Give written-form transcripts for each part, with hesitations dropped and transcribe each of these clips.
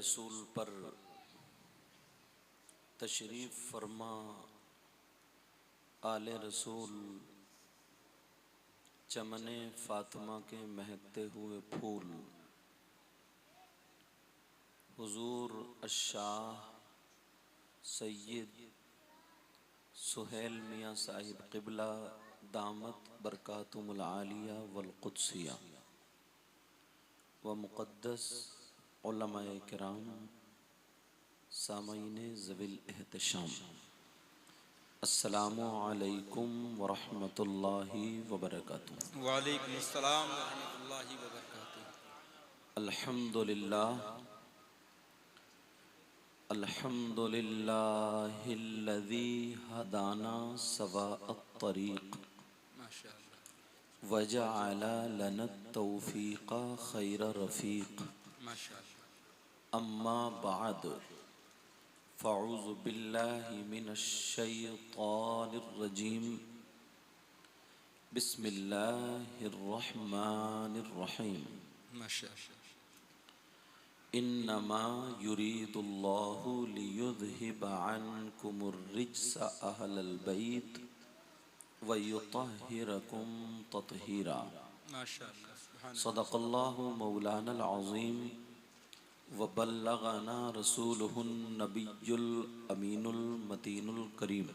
रसूल पर तशरीफ़ फरमा आले रसूल चमने फ़ातिमा के महकते हुए फूल हुजूर अशाह सैयद सुहेल मियाँ साहिब क़िबला दामत बरकातुमुल आलिया वल क़ुद्सिया व मुक़द्दस उलमाए किराम सामईन ज़विल एहतशाम अस्सलामु अलैकुम व रहमतुल्लाहि व बरकातुहू। वालेकुम अस्सलाम व रहमतुल्लाहि व बरकातुहू। अल्हम्दुलिल्लाह अल्हम्दुलिल्लाहिल्लज़ी हदाना सवाअत तरीक़ माशाअल्लाह वजअल लनत तौफ़ीक़ा खैर रफ़ीक़। माशाअल्लाह। अम्मा बाद फ़अऊज़ु बिल्लाहि मिनश शैतानिर रजीम बिस्मिल्लाहिर रहमानिर रहीम। माशाअल्लाह। इन्नमा युरीदुल्लाहु लियुज़हिबा अन्कुमुर रिज्स अहलल बैत व युतहिरकुम तत्हीरा। माशाअल्लाह। सुभान सदक़ल्लाहु मौलानल अज़ीम व बल्लगना रसूलुहुन नबियुल अमीनुल मतीनुल करीम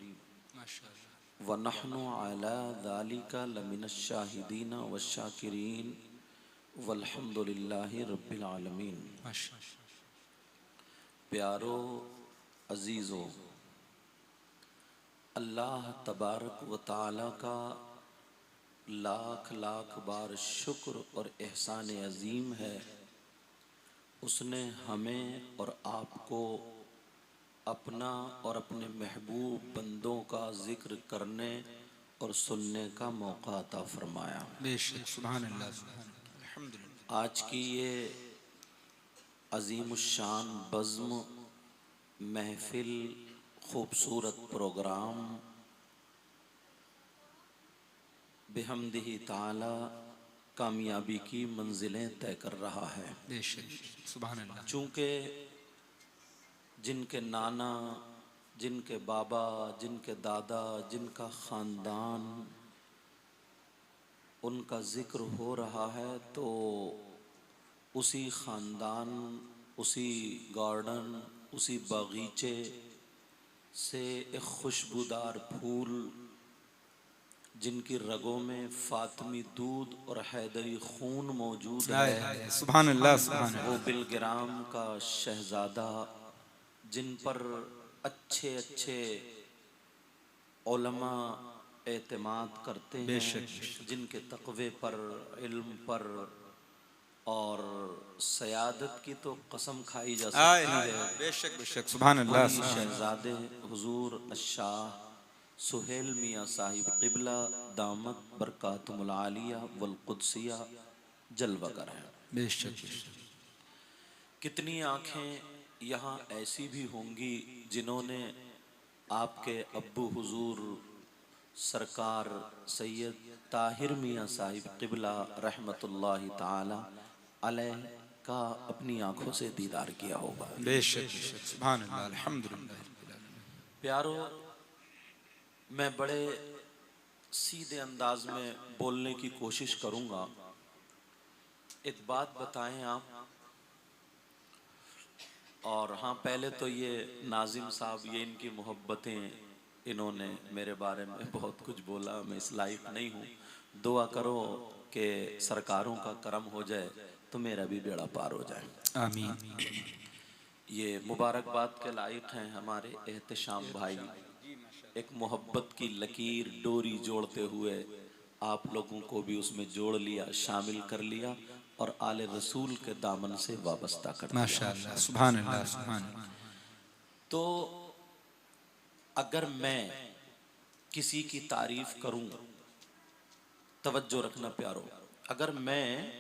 माशाअल्लाह। व नहनु अला ज़ालिका लमिनश शाहिदीन व शाकिरीन वल्हम्दुलिल्लाहि रब्बिल आलमीन। माशाअल्लाह। प्यारो अजीज़ो, अल्लाह तबारक व तआला का लाख लाख बार शुक्र और एहसान अजीम है। उसने हमें और आपको अपना और अपने महबूब बंदों का जिक्र करने और सुनने का मौका अता फरमाया। बेशक सुभान अल्लाह सुभान अल्लाह अल्हम्दुलिल्लाह। आज की ये अज़ीमुश्शान बज़्म महफिल खूबसूरत प्रोग्राम बिहम्दिही ताला कामयाबी की मंजिलें तय कर रहा है। बेशक सुभान अल्लाह। चूँकि जिनके नाना, जिनके बाबा, जिनके दादा, जिनका ख़ानदान, उनका ज़िक्र हो रहा है तो उसी ख़ानदान, उसी गार्डन, उसी बागीचे से एक खुशबूदार फूल जिनकी रगों में फ़ातिमी दूध और हैदरी खून मौजूद है, सुभान अल्लाह सुभान वो अल्लाह। बिलग्राम का शहज़ादा, जिन पर अच्छे अच्छे उलमा एतमाद करते हैं, बेशक जिनके तक़वे पर, इल्म पर और सयादत की तो कसम खाई जा सकती है। बेशक बेशक सुभान अल्लाह वही सुभान अल्लाह। शहज़ादे हुजूर अशाह सुहेल मियाँ साहिब क़िबला दामत बरकातुमुल आलिया वल क़ुद्सिया जलवागर हैं। बेशक बेशक कितनी आँखें यहाँ ऐसी भी होंगी जिन्होंने आपके अब्बू हुजूर सरकार सैयद ताहिर मियाँ साहिब क़िबला रहमतुल्लाहि ताला अलैह का अपनी आँखों से दीदार किया होगा। बेशक बेशक सुभान अल्लाह अल्हम्दुलिल्लाह। प्यारो, मैं बड़े सीधे अंदाज में बोलने की कोशिश करूँगा। एक बात बताएं आप, और हाँ, पहले तो ये नाजिम साहब, ये इनकी मोहब्बतें, इन्होंने मेरे बारे में बहुत कुछ बोला, मैं इस लायक नहीं हूँ। दुआ करो कि सरकारों का करम हो जाए तो मेरा भी बेड़ा पार हो जाए। आमीन। ये मुबारकबाद के लायक हैं हमारे एहतशाम भाई। एक मोहब्बत की लकीर डोरी जोड़ते हुए आप लोगों को भी उसमें जोड़ लिया, शामिल कर लिया और आले रसूल के दामन से वाबस्ता कर दिया। माशाअल्लाह सुभान अल्लाह सुभान अल्लाह। तो अगर मैं किसी की तारीफ करूं, तवज्जो रखना प्यारो, अगर मैं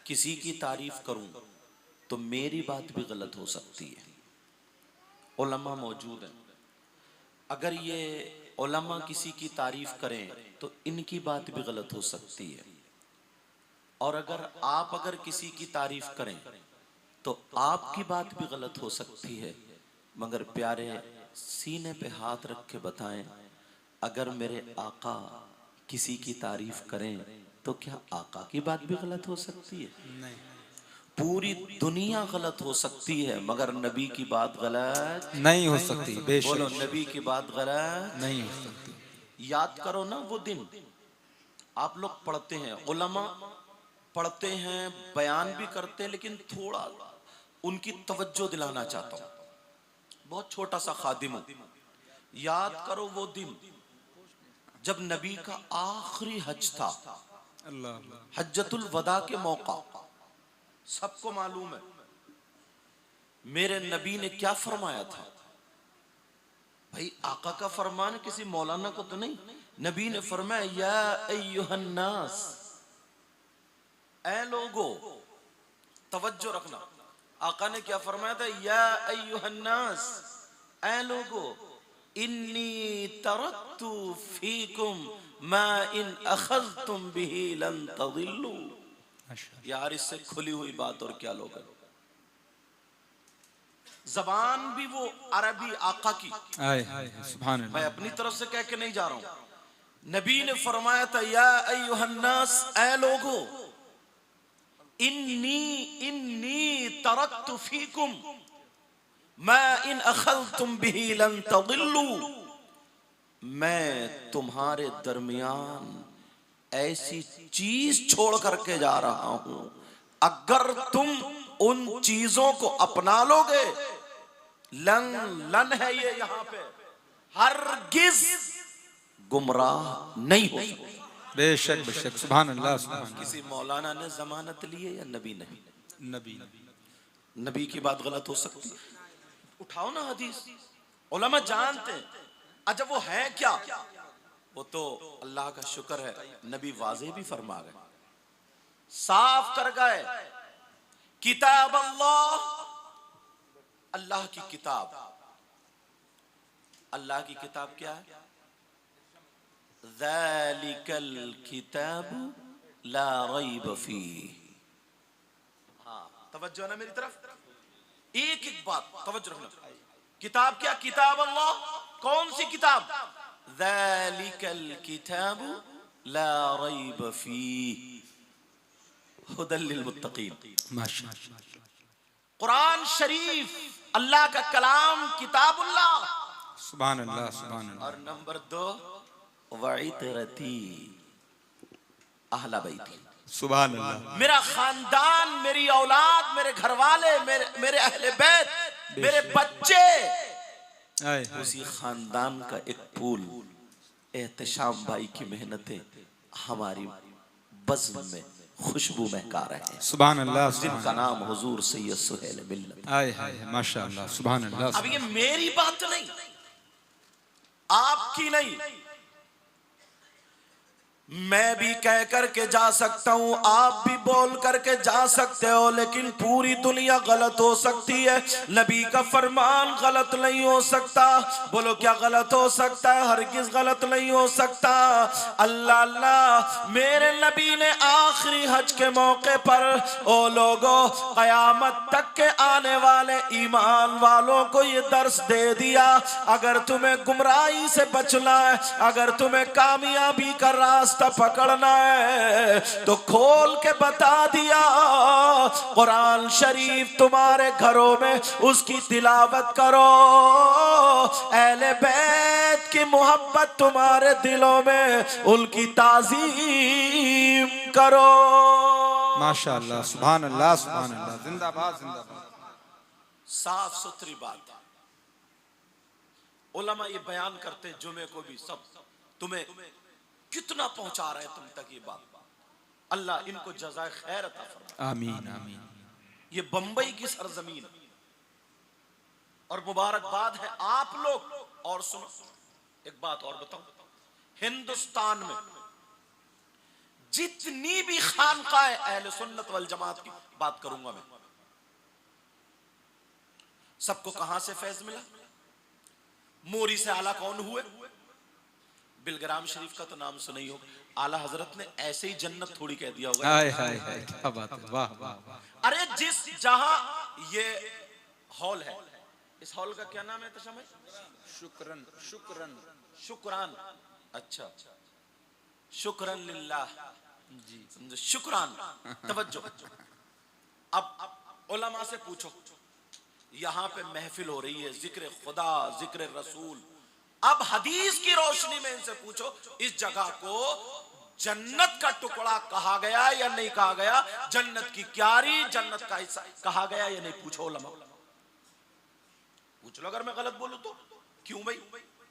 किसी की तारीफ करूं तो मेरी बात भी गलत हो सकती है। उलमा मौजूद हैं, अगर ये उलमा किसी की तारीफ करें तो इनकी बात भी गलत हो सकती है। और अगर किसी की तारीफ करें तो आपकी बात भी गलत हो सकती है, मगर प्यारे सीने पे हाथ रख के बताएं, अगर मेरे आका किसी की तारीफ करें तो क्या आका की बात भी गलत हो सकती है? नहीं। पूरी दुनिया गलत हो सकती है, मगर नबी की बात गलत नहीं हो सकती, बोलो, बेशक नबी की बात गलत। नहीं हो सकती। याद करो ना वो दिन, आप लोग पढ़ते हैं, उलमा पढ़ते हैं, बयान भी करते हैं, लेकिन थोड़ा उनकी तवज्जो दिलाना चाहता हूं, बहुत छोटा सा खादिम हूं। याद करो वो दिन जब नबी का आखिरी हज था, अल्लाह। हज्जतुल वदा के मौका, सबको मालूम है मेरे नबी ने क्या फरमाया था। भाई आका का फरमान किसी मौलाना को तो नहीं, नबी ने फरमाया या अय्युहन्नास, ऐ लोगो, तवज्जो रखना, आका ने क्या फरमाया था, या अय्युहन्नास, ऐ लोगो, इन्नी तरक्तु फीकुम मा इन अखज़्तुम बिही लन तज़िल्लू। यार इससे खुली हुई बात और क्या लोग, जबान भी वो अरबी आका की, आए सुभान मैं अल्लाह। अपनी तरफ से कह के नहीं जा रहा हूं। नबी ने फरमाया था या अय्युहन्नास, ऐ लोगो, इन्नी इन्नी तरक्तु फीकुम मा इन अखज़्तुम बिही लन तज़िल्लू। मैं तुम्हारे दरमियान ऐसी चीज छोड़ करके जा रहा हूं, अगर तुम उन चीजों को अपना लोगे, लन लन है ये यहां पे, हरगिज गुमराह नहीं हो सकते। बेशक बेशक सुभान अल्लाह सुभान अल्लाह। किसी मौलाना ने जमानत ली है या नबी ने? नबी। नबी की बात गलत हो सकती? उठाओ ना हदीस, उलमा जानते हैं। अच्छा वो है क्या? वो तो अल्लाह का शुक्र है, नबी वाज़ेह भी फरमा गए, साफ कर गए, किताब अल्लाह, अल्लाह की किताब। अल्लाह की किताब क्या है? ज़ालिकल किताब ला रैब फीह। हाँ, तवज्जो है ना मेरी तरफ, एक एक बात तवज्जो रखना। किताब क्या? किताब अल्लाह। कौन सी किताब? ज़ालिकल किताब ला रैब फीह हुदल लिल मुत्तकीन। माशाअल्लाह। कुरान शरीफ अल्लाह का कलाम, किताबुल्लाह। सुभान अल्लाह सुभान अल्लाह। और नंबर 2 वइतरती अहला बैती, सुभान अल्लाह। मेरा खानदान, मेरी औलाद, मेरे घर वाले, मेरे अहले बैत, मेरे बच्चे, आए उसी खानदान का एक फूल, एहतशाम भाई की मेहनतें हमारी बज़्म में खुशबू महका रहे हैं। सुभान अल्लाह जिनका नाम हुजूर सैयद सुहेल मिल्लत। आए हाय माशाअल्लाह सुभान अल्लाह। अब ये मेरी बात नहीं, आपकी नहीं, मैं भी कह करके जा सकता हूं, आप भी बोल करके जा सकते हो, लेकिन पूरी दुनिया गलत हो सकती है, नबी का फरमान गलत नहीं हो सकता। बोलो क्या गलत हो सकता है? हरगिज गलत नहीं हो सकता। अल्लाह अल्लाह, मेरे नबी ने आखिरी हज के मौके पर ओ लोगों, कयामत तक के आने वाले ईमान वालों को ये दर्स दे दिया, अगर तुम्हें गुमराही से बचना है, अगर तुम्हें कामयाबी का रास्ता पकड़ना है, तो खोल के बता दिया, कुरान शरीफ तुम्हारे घरों में उसकी तिलावत करो, अहले बैत की मोहब्बत तुम्हारे दिलों में उनकी ताज़ीम करो। माशाअल्लाह सुभान अल्लाह सुभान अल्लाह। जिंदाबाद जिंदाबाद। साफ सुथरी बात। उलमा ये बयान करते जुमे को भी, सब तुम्हें कितना पहुंचा रहे हैं तुम तक ये बात। अल्लाह इनको जज़ाए खैर अता फरमाए। आमीन आमीन। ये बंबई की सरजमीन और मुबारकबाद है आप लोग। और सुनो एक बात और बताऊं, हिंदुस्तान में जितनी भी खानकाएं अहले सुन्नत वल जमात की बात करूंगा मैं, सबको कहां से फैज मिला? मोरी से आला कौन हुए? बिलग्राम शरीफ का तो नाम सुना ही हो, आला हजरत ने ऐसे ही जन्नत थोड़ी कह दिया होगा। हाय हाय हाय क्या बात है, वाह वाह वाह। अरे जिस जहां ये हॉल है, इस हॉल का क्या नाम है तशम्मुई? शुक्रन शुक्रन शुक्रान। अच्छा, शुक्रन लिल्लाह जी, शुक्रान। तवज्जो। अब उलमा से पूछो, यहां पे महफिल हो रही है, जिक्र खुदा, जिक्र रसूल। अब हदीस की रोशनी में इनसे पूछो, इस जगह को जन्नत का टुकड़ा कहा गया या नहीं कहा गया, जन्नत की क्यारी, जन्नत का हिस्सा कहा गया या नहीं? पूछो उलमा, पूछ लो। अगर मैं गलत बोलूं तो क्यों भाई,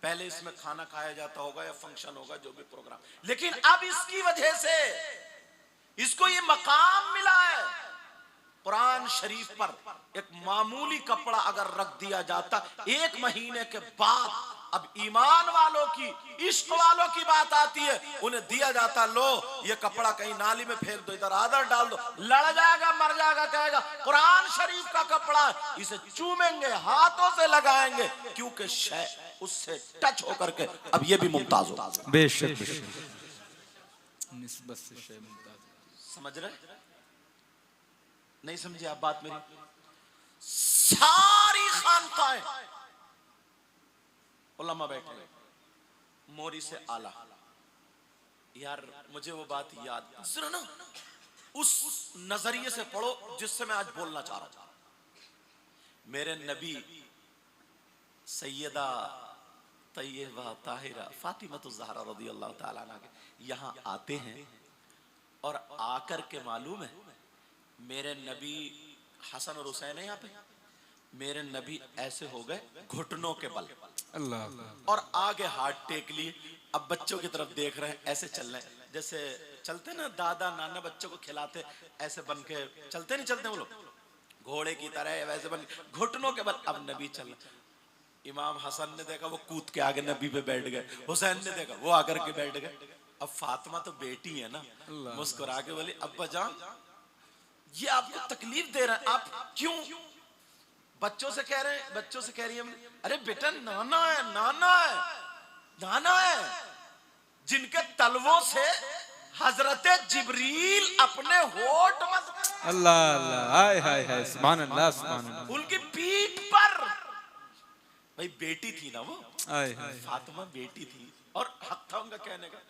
पहले इसमें खाना खाया जाता होगा या फंक्शन होगा, जो भी प्रोग्राम। लेकिन अब इसकी वजह से इसको ये मकाम मिला है। कुरान शरीफ पर एक मामूली कपड़ा अगर रख दिया जाता, 1 महीने के बाद अब ईमान वालों की, इश्क वालों की बात आती है, उन्हें दिया जाता, लो ये कपड़ा कहीं नाली में फेंक दो, इधर आदर डाल दो, लड़ जाएगा, मर जाएगा, कहेगा कुरान शरीफ का कपड़ा, इसे चूमेंगे, हाथों से लगाएंगे, क्योंकि उससे टच होकर के अब ये भी मुमताज हो। बेशक निस्बत से शय मुमताज। समझ रहे? नहीं समझे आप बात मेरी? सारी खानकाएं उलमा बैठे, मोरी से आला। यार मुझे वो बात याद, जरा ना उस नजरिए से पढ़ो जिससे मैं आज बोलना चाह रहा हूं। मेरे नबी सैयदा तैयबा ताहिरा फातिमा ज़हरा रज़ियल्लाहु ताला अन्हा के यहां आते हैं, और आकर के मालूम है मेरे नबी, हसन और हुसैन है यहाँ पे, मेरे नबी ऐसे हो गए घुटनों के बल, अल्लाह, और आगे हाथ टेक लिए। अब बच्चों की तरफ देख रहे हैं, ऐसे चल रहे हैं, जैसे चलते ना दादा नाना बच्चों को खिलाते, ऐसे बन के चलते नहीं चलते वो लोग घोड़े की तरह, वैसे बन घुटनों के बल। अब नबी चल रहे, इमाम हसन ने देखा वो कूद के आगे नबी पे बैठ गए, हुसैन ने देखा वो आकर के बैठ गए। अब फातिमा तो बेटी है ना, मुस्कुरा के बोली अब्बा जान ये आपको तकलीफ दे रहा है, आप क्यों? बच्चों से कह रहे हैं, बच्चों से कह रही है, अरे बेटा नाना है, नाना है, नाना है, जिनके तलवों से हजरत जिब्रील अपने होठ मत, अल्लाह अल्लाह, हाय हाय हाय, सुभान अल्लाह सुभान अल्लाह, उनकी पीठ पर। भाई बेटी थी ना वो, फातिमा बेटी थी, और हक था उनका कहने का।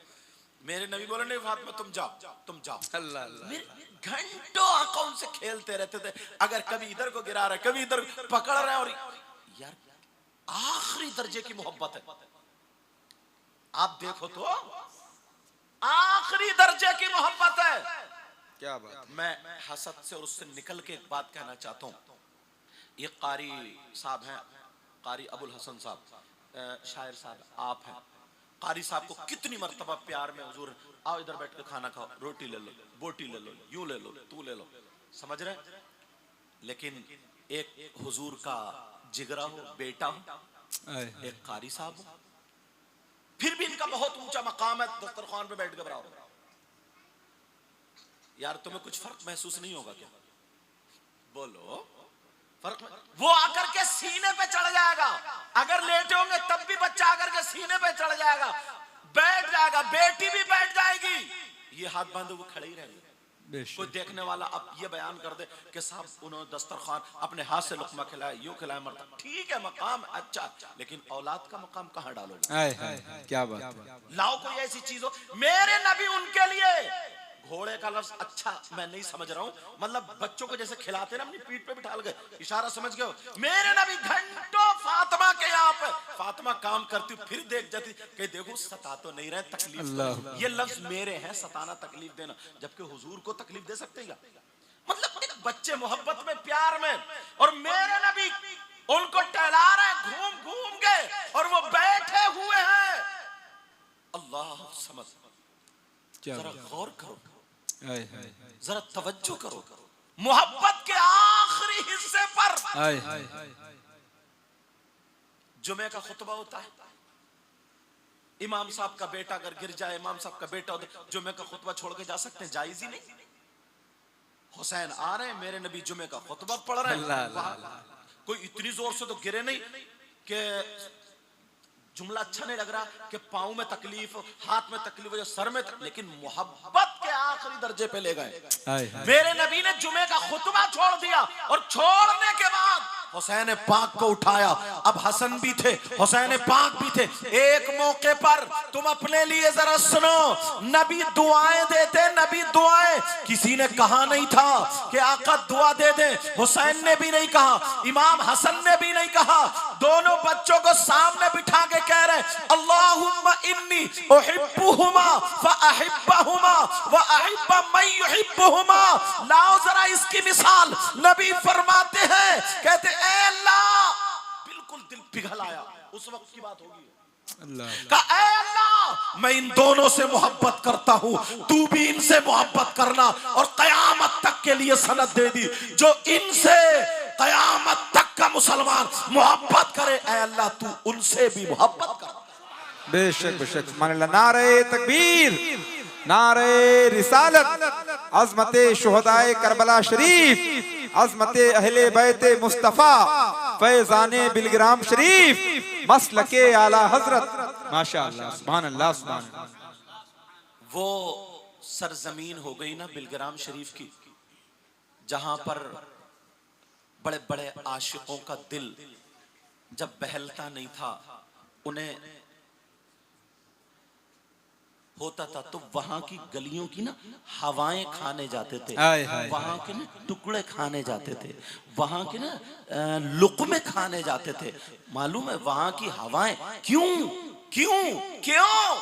मेरे नबी बोले नहीं फातिमा तुम जाओ, तुम जाओ। अल्लाह अल्लाह, घंटों आंखों से खेलते रहते थे, अगर कभी इधर को गिरा रहे, कभी इधर पकड़ रहे, और यार आखिरी दर्जे की मोहब्बत है। आप देखो तो आखिरी दर्जे की मोहब्बत है। क्या बात। मैं हसद से और उससे निकल के एक बात कहना चाहता हूं। ये कारी साहब हैं, कारी अबुल हसन साहब, शायर साहब आप हैं। कारी साहब को कितनी मर्तबा प्यार में हुजूर, आओ इधर बैठ के खाना खाओ, रोटी ले लो, बोटी ले लो, यूं ले लो, तू ले लो, समझ रहे? लेकिन एक हुजूर का जिगरा हो, बेटा हो, एक कारी साहब हो, फिर भी इनका बहुत ऊंचा मकाम है, दस्तरखान पे बैठ के बराबर। यार तुम्हें कुछ फर्क महसूस नहीं होगा क्या? बोलो फर्क। वो आकर के सीने पे चढ़ जाएगा, अगर लेटे होंगे तब भी बच्चा आकर के सीने पे चढ़ जाएगा, बैठ जाएगा, बेटी भी बैठ जाएगी, ये हाथ बांधे वो खड़े ही रहेंगे। कोई देखने वाला अब ये बयान कर दे कि साहब उन्होंने दस्तरखान अपने हाथ से लुकमा खिलाया, यूं खिलाया, मरता, ठीक है मकाम अच्छा, लेकिन औलाद का मकाम कहां डालोगे? क्या बात है। लाओ कोई ऐसी चीज हो। मेरे नबी उनके लिए, घोड़े का लफ्ज अच्छा मैं नहीं समझ रहा हूं, मतलब बच्चों को जैसे खिलाते ना अपनी पीठ पे बिठा गए, इशारा समझ गए हो? मेरे नबी घंटों फातिमा के यहाँ पे, फातिमा काम करती फिर देख जाती कि देखो सता तो नहीं रहे, तकलीफ तो। ये लफ्ज मेरे हैं, सताना तकलीफ देना, जबकि हुजूर को तकलीफ दे सकते हैं? मतलब एक बच्चे मोहब्बत में, प्यार में, और मेरे नबी उनको टहला रहे घूम घूम के, और वो बैठे हुए हैं। अल्लाह समझ, जरा गौर करो, जरा तवज्जो करो, मोहब्बत के आखिरी हिस्से पर जुमे का खुतबा होता है। इमाम साहब का बेटा अगर गिर जाए, इमाम साहब का बेटा जुमे का खुतबा छोड़ के जा सकते हैं? जायज ही नहीं। हुसैन आ रहे हैं, मेरे नबी जुमे का खुतबा पढ़ रहे हैं, कोई इतनी जोर से तो गिरे नहीं कि जुमला अच्छा नहीं लग रहा कि पाँव में तकलीफ, हाथ में तकलीफ, सर में तकलीफ, लेकिन मोहब्बत के आखिरी दर्जे पे ले गए। मेरे नबी ने जुमे का खुतबा छोड़ दिया और छोड़ने के बाद हुसैन पाक को उठाया। अब हसन भी थे, हुसैन पाक भी थे। एक मौके पर तुम अपने लिए जरा सुनो, नबी दुआएं देते, नबी दुआएं। किसी ने कहा नहीं था कि आका दुआ दे दे, हुसैन ने भी नहीं कहा, इमाम हसन ने भी नहीं कहा। दोनों बच्चों को सामने बिठा के कह रहे अल्लाहुम्मा इन्नी उहिब्बुहुमा फअहिब्बहुमा व अहिब्ब मन युहिब्बुहुमा। लाओ जरा इसकी मिसाल। नबी फरमाते हैं, कहते ए अल्लाह, बिल्कुल दिल पिघल आया। उस वक्त की बात होगी, कहा ए अल्लाह मैं इन दोनों से मोहब्बत करता हूं, तू भी इनसे मोहब्बत करना। और कयामत तक के लिए सनद दे दी, जो इनसे कयामत तक का मुसलमान मोहब्बत करे, ए अल्लाह तू उनसे भी मोहब्बत कर। बेशक बेशक, सुभानअल्लाह। नारे तकबीर, नारे रिसालत, अज़मते शुहदाए करबला शरीफ, अज़मते अहले बैते मुस्तफा, फैज़ाने बिलग्राम शरीफ, मसलके आला हजरत। माशाअल्लाह, सुभानअल्लाह, सुभानअल्लाह। वो सरजमीन हो गई ना बिलग्राम शरीफ की, जहां पर बड़े बड़े आशिकों का दिल जब बहलता नहीं था, उन्हें होता था तो वहां की गलियों की ना हवाएं खाने जाते थे, वहां के ना टुकड़े खाने जाते थे, वहां के ना लुक़मे खाने जाते थे। मालूम है वहां की हवाएं क्यों क्यों क्यों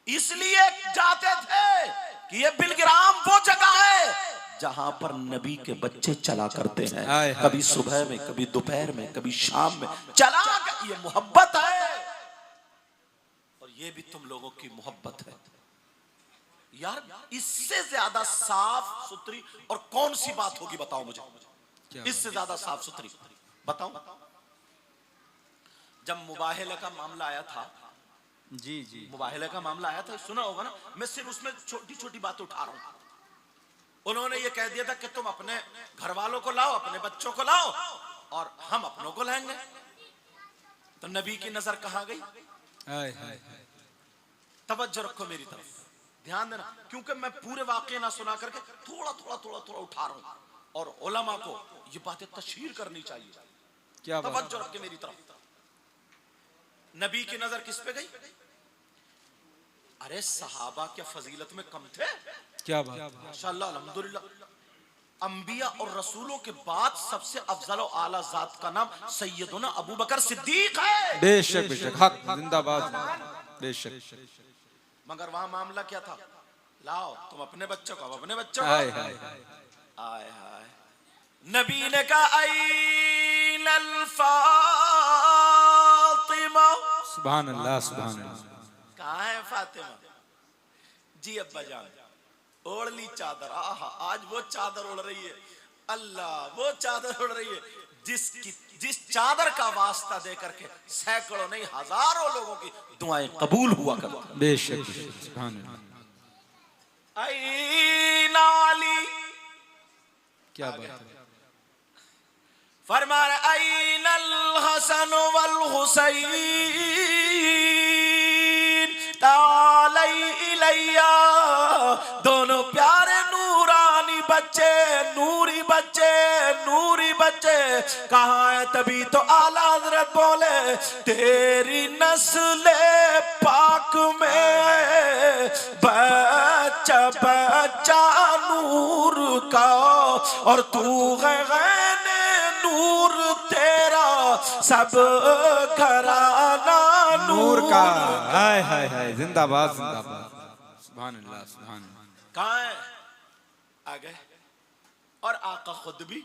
इसलिए जाते थे कि ये बिलग्राम वो जगह है जहां पर नबी के बच्चे चला करते हैं। कभी सुबह में, कभी दोपहर में, कभी शाम में चला। ये मोहब्बत है, और ये भी तुम लोगों की मोहब्बत है यार। इससे ज्यादा साफ सुथरी और कौन सी बात होगी बताओ मुझे, इससे ज्यादा साफ सुथरी बताओ। जब मुबाहले का मामला आया था, जी जी, मुबाहले का मामला आया था, सुना होगा ना। मैं सिर्फ उसमें छोटी छोटी बातें उठा रहा हूं। उन्होंने ये कह दिया था कि तुम अपने घर वालों को लाओ, अपने बच्चों को लाओ, और हम अपनों को लाएंगे। तो नबी की नजर कहां गई? तवज्जो रखो मेरी तरफ, ध्यान देना, क्योंकि मैं पूरे वाकये ना सुना करके थोड़ा थोड़ा थोड़ा थोड़ा उठा रहा हूं, और उलमा को ये बातें तशहीर करनी चाहिए। क्या तवज्जो रख के मेरी तरफ। नबी की नजर किस पे गई? अरे सहाबा क्या फजीलत में कम थे? क्या बात, माशाअल्लाह, अल्हम्दुलिल्लाह। अंबिया और रसूलों के बाद सबसे अफजल और आला जात का नाम सैयदुना अबू बकर सिद्दीक है। बेशक बेशक, हक जिंदाबाद, बेशक। मगर वहां मामला क्या था? लाओ तुम अपने बच्चों को, अपने बच्चों को। हाय हाय आय हाय। नबी ने कहा ऐनल फातिमा, सुभानअल्लाह, सुभानअल्लाह। कहाँ है फातिमा जी? अब्बा जान ओढ़ ली चादर। आहा, आज वो चादर ओढ़ रही है, अल्लाह वो चादर ओढ़ रही है जिस चादर का वास्ता दे करके सैकड़ों नहीं हजारों लोगों की दुआएं कबूल हुआ करती। बेशक, सुभानअल्लाह। ऐना अली, क्या बात है? फरमा ऐनल हसन वल हुसैन तालई इलैया। दोनों प्यारे नूरानी बच्चे, नूरी बच्चे, नूरी बच्चे कहाँ है? तभी तो आला हज़रत बोले तेरी नस्ले पाक में बच्चा बच्चा नूर का, और तू गैने नूर तेरा सब घराना नूर का। हाय हाय हाय, जिंदाबाद जिंदाबाद, सुभानअल्लाह, सुभानअल्लाह। कहाँ है? आ गए। और आका खुद भी।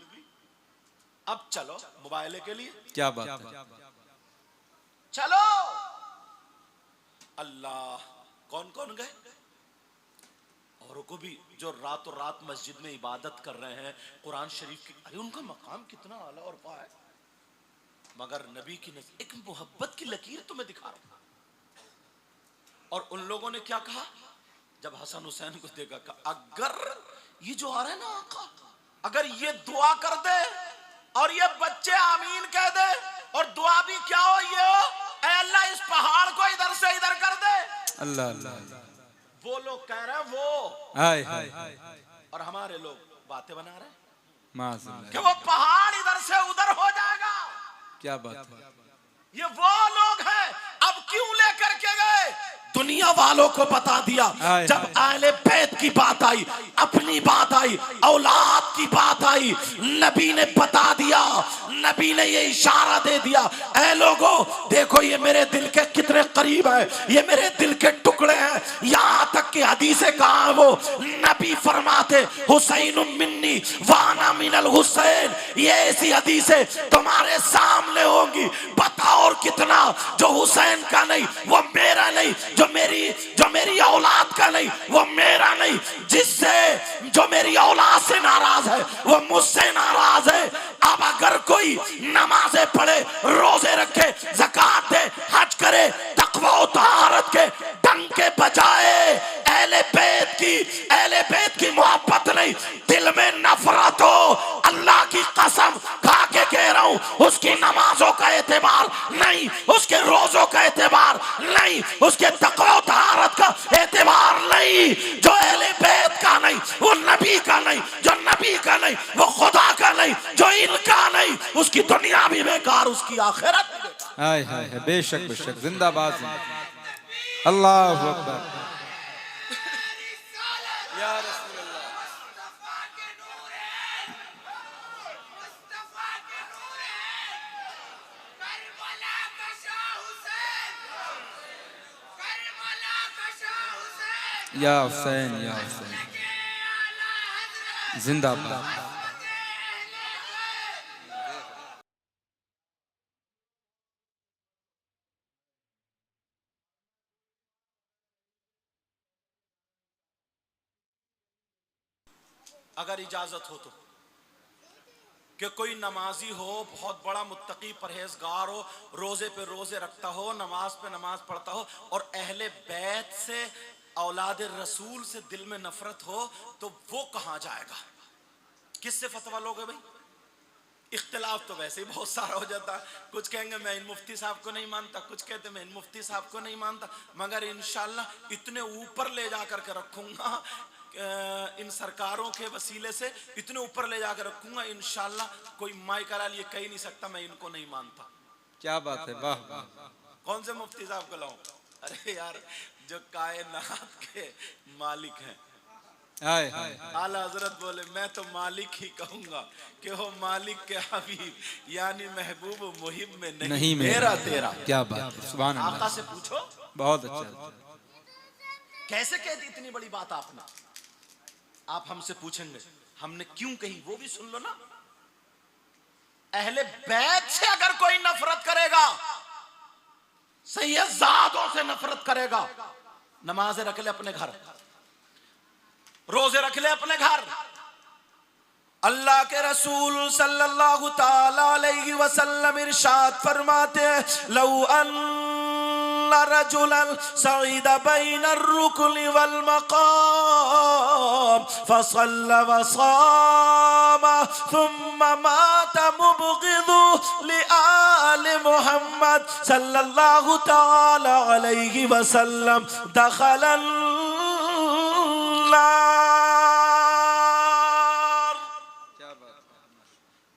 अब चलो मुबाहले के लिए। क्या बात है? चलो। अल्लाह, कौन कौन गए? औरों को भी जो रातों रात मस्जिद में इबादत कर रहे हैं, कुरान शरीफ की, अरे उनका मकाम कितना आला और पा है। मगर नबी की नजर, एक मोहब्बत की लकीर तुम्हें दिखा रहा हूं। और उन लोगों ने क्या कहा जब हसन हुसैन को देखा? अगर ये जो आ रहा है ना आका, अगर ये दुआ कर दे और ये बच्चे आमीन कह दे, और दुआ भी क्या हो, ये हो ऐ अल्लाह इस पहाड़ को इधर से इधर कर दे। अल्लाह अल्लाह। वो लोग कह रहे हैं वो, हाय हाय और हमारे लोग बातें बना रहे हैं माज़ल्लाह। कि वो पहाड़ इधर से उधर हो जाएगा। क्या बात है। ये वो लोग हैं। अब क्यों लेकर के गए? दुनिया वालों को बता दिया। जब अहले बैत की बात आई, अपनी बात आई, औलाद की बात आई, नबी ने बता दिया, नबी ने ये इशारा दे दिया, ऐ लोगों देखो ये मेरे दिल के कितने करीब है, ये मेरे दिल के टुकड़े हैं। यहाँ तक कि हदीसे कहा है वो नबी फरमाते हुसैन मिन्नी वाना मिनल हुसैन। ये ऐसी हदीसे तुम्हारे सामने होंगी, बताओ और कितना, जो हुसैन का नहीं वो मेरा नहीं, जो मेरी औलाद का नहीं वो मेरा नहीं, जिससे जो मेरी औलाद से नाराज है वो मुझसे नाराज है। अब अगर कोई नमाजें पढ़े, रोजे रखे, ज़कात दे, हज करे, तकवा और तहारत के डंके बजाए, अहले बैत की मोहब्बत नहीं, दिल में नफरत हो, अल्लाह की कसम खा के कह रहा हूं, उसकी नमाजों का एतबार नहीं, उसके रोजों का एतबार नहीं, उसके तकवा तहारत का एतबार नहीं। जो अहले बैत का नहीं वो नबी का नहीं, जो नबी का नहीं वो खुदा का नहीं, जो इनका नहीं उसकी दुनिया भी बेकार, उसकी आखिरत भी बेकार। हाय हाय बेशक बेशक, जिंदाबाद जिंदाबाद। अल्लाहु अकबर। या रसूल अल्लाह। या हुसैन या हुसैन, जिंदाबाद। अगर इजाजत हो तो कि कोई नमाजी हो, बहुत बड़ा मुत्तकी परहेजगार हो, रोजे पे रोजे रखता हो, नमाज पे नमाज पढ़ता हो, और अहले बैत से औलाद रसूल से दिल में नफरत हो, तो वो कहां जाएगा? किससे फतवा लोगे भाई? इख्तिलाफ तो वैसे ही बहुत सारा हो जाता है। कुछ कहेंगे मैं इन मुफ्ती साहब को नहीं मानता, कुछ कहते मैं इन मुफ्ती साहब को नहीं मानता, मगर इंशाल्लाह इतने ऊपर ले जाकर के रखूंगा, इन सरकारों के वसीले से इतने ऊपर ले जाकर रखूंगा इंशाल्लाह, कोई माई करा लिए कह नहीं सकता मैं इनको नहीं मानता। क्या बात है, वाह वाह। कौन से मुफ्ती साहब को लाऊं? अरे यार, जो कायनात के मालिक हैं, हाय हाय। आला हजरत बोले मैं तो मालिक ही कहूंगा कि हो मालिक के हबीब, यानी महबूब मुहिब में नहीं मेरा तेरा। क्या बात है, सुभान अल्लाह। आका से पूछो, बहुत अच्छा। कैसे कह दी इतनी बड़ी बात आपने? आप हमसे पूछेंगे हमने क्यों कही, वो भी सुन लो ना। अहले बैत से अगर कोई नफरत करेगा, सैयदादों से नफरत करेगा, नमाजें रख ले अपने घर, रोजे रख ले अपने घर। अल्लाह के रसूल सल्लल्लाहु ताला अलैहि वसल्लम इरशाद फरमाते हैं, लौ अन्ना रजुलन सईदा बैना रुकन वल मकाम फसल्ला व सामा थुम्मा माता मुबगिदु लि आलि मुहम्मद सल्लल्लाहु ताला अलैहि वसल्लम दखलन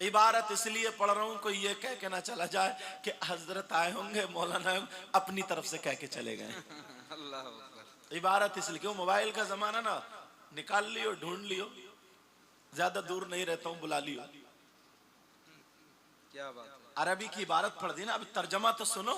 इबारत इसलिए पढ़ रहा हूं कोई ये कह के ना चला जाए कि हजरत आए होंगे मौलाना अपनी तरफ से कह के चले गए। इबारत इसलिए क्यों, मोबाइल का जमाना ना, निकाल लियो, ढूंढ लियो, ज्यादा दूर नहीं रहता हूं, बुला लियो। क्या बात है। अरबी की इबारत पढ़ दी ना, अब तर्जमा तो सुनो।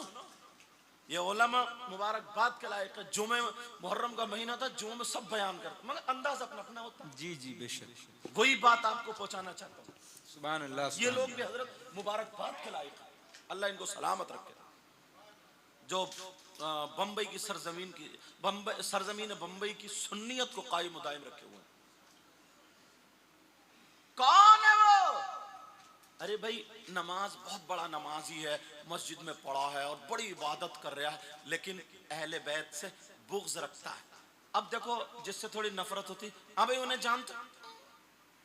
ये उलमा मुबारकबाद के लायक है। जुमे मुहर्रम का महीना था, जुमे में सब बयान करते, मगर अंदाज अपना अपना होता। जी जी बेशक, वही बात आपको पहुंचाना चाहता हूँ। सुभान अल्लाह। ये लोग भी हजरत मुबारकबाद के लायक है, अल्लाह इनको सलामत रखे। जो बम्बई की सरजमीन बम्बई की सुन्नियत को कायम दायम रखे हुए हैं। कौन है वो? अरे भाई, नमाज बहुत बड़ा नमाजी है, मस्जिद में पड़ा है और बड़ी इबादत कर रहा है, लेकिन अहले बैत से बुग़्ज़ रखता है। अब देखो, जिससे थोड़ी नफरत होती, हाँ भाई उन्हें जानते,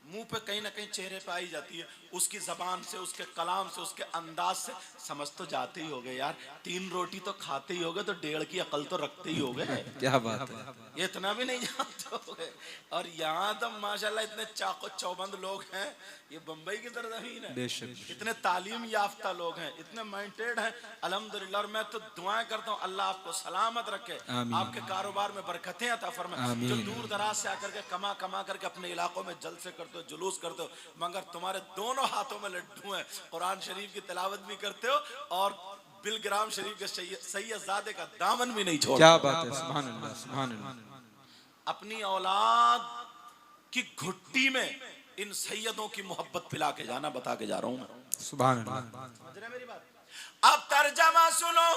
मुंह पे कहीं ना कहीं चेहरे पे आई जाती है, उसकी जबान से, उसके कलाम से, उसके अंदाज से समझ तो जाते ही होगे यार, 3 रोटी तो खाते ही होगे, तो 1.5 की अकल तो रखते ही होगे। क्या बात है। ये इतना भी नहीं जानते होगे। और यहाँ तो माशाल्लाह इतने चाको चौबंद लोग हैं, ये बंबई की सरजमीन है, बेशक। इतने तालीम याफ्ता लोग हैं, इतने माइंडेड हैं अल्हम्दुलिल्लाह। और मैं तो दुआएं करता हूँ अल्लाह आपको सलामत रखे, आपके कारोबार में बरकतें अता फरमाए। जो दूर दराज से आकर के कमा कमा करके अपने इलाकों में जलसे करते हो, जुलूस करते हो, मगर तुम्हारे दोनों हाथों में लड्डू हैं, कुरान शरीफ की तिलावत भी करते हो और बिलग्राम शरीफ के सैयदजादे का दामन भी नहीं छोड़ते। क्या बात है, सुभान अल्लाह, सुभान अल्लाह। अपनी औलाद की घुट्टी में इन सैयदों की मोहब्बत पिला के जाना, बता के जा रहा हूं मैं। सुभान अल्लाह। समझ रहे मेरी बात? अब तर्जमा सुनो।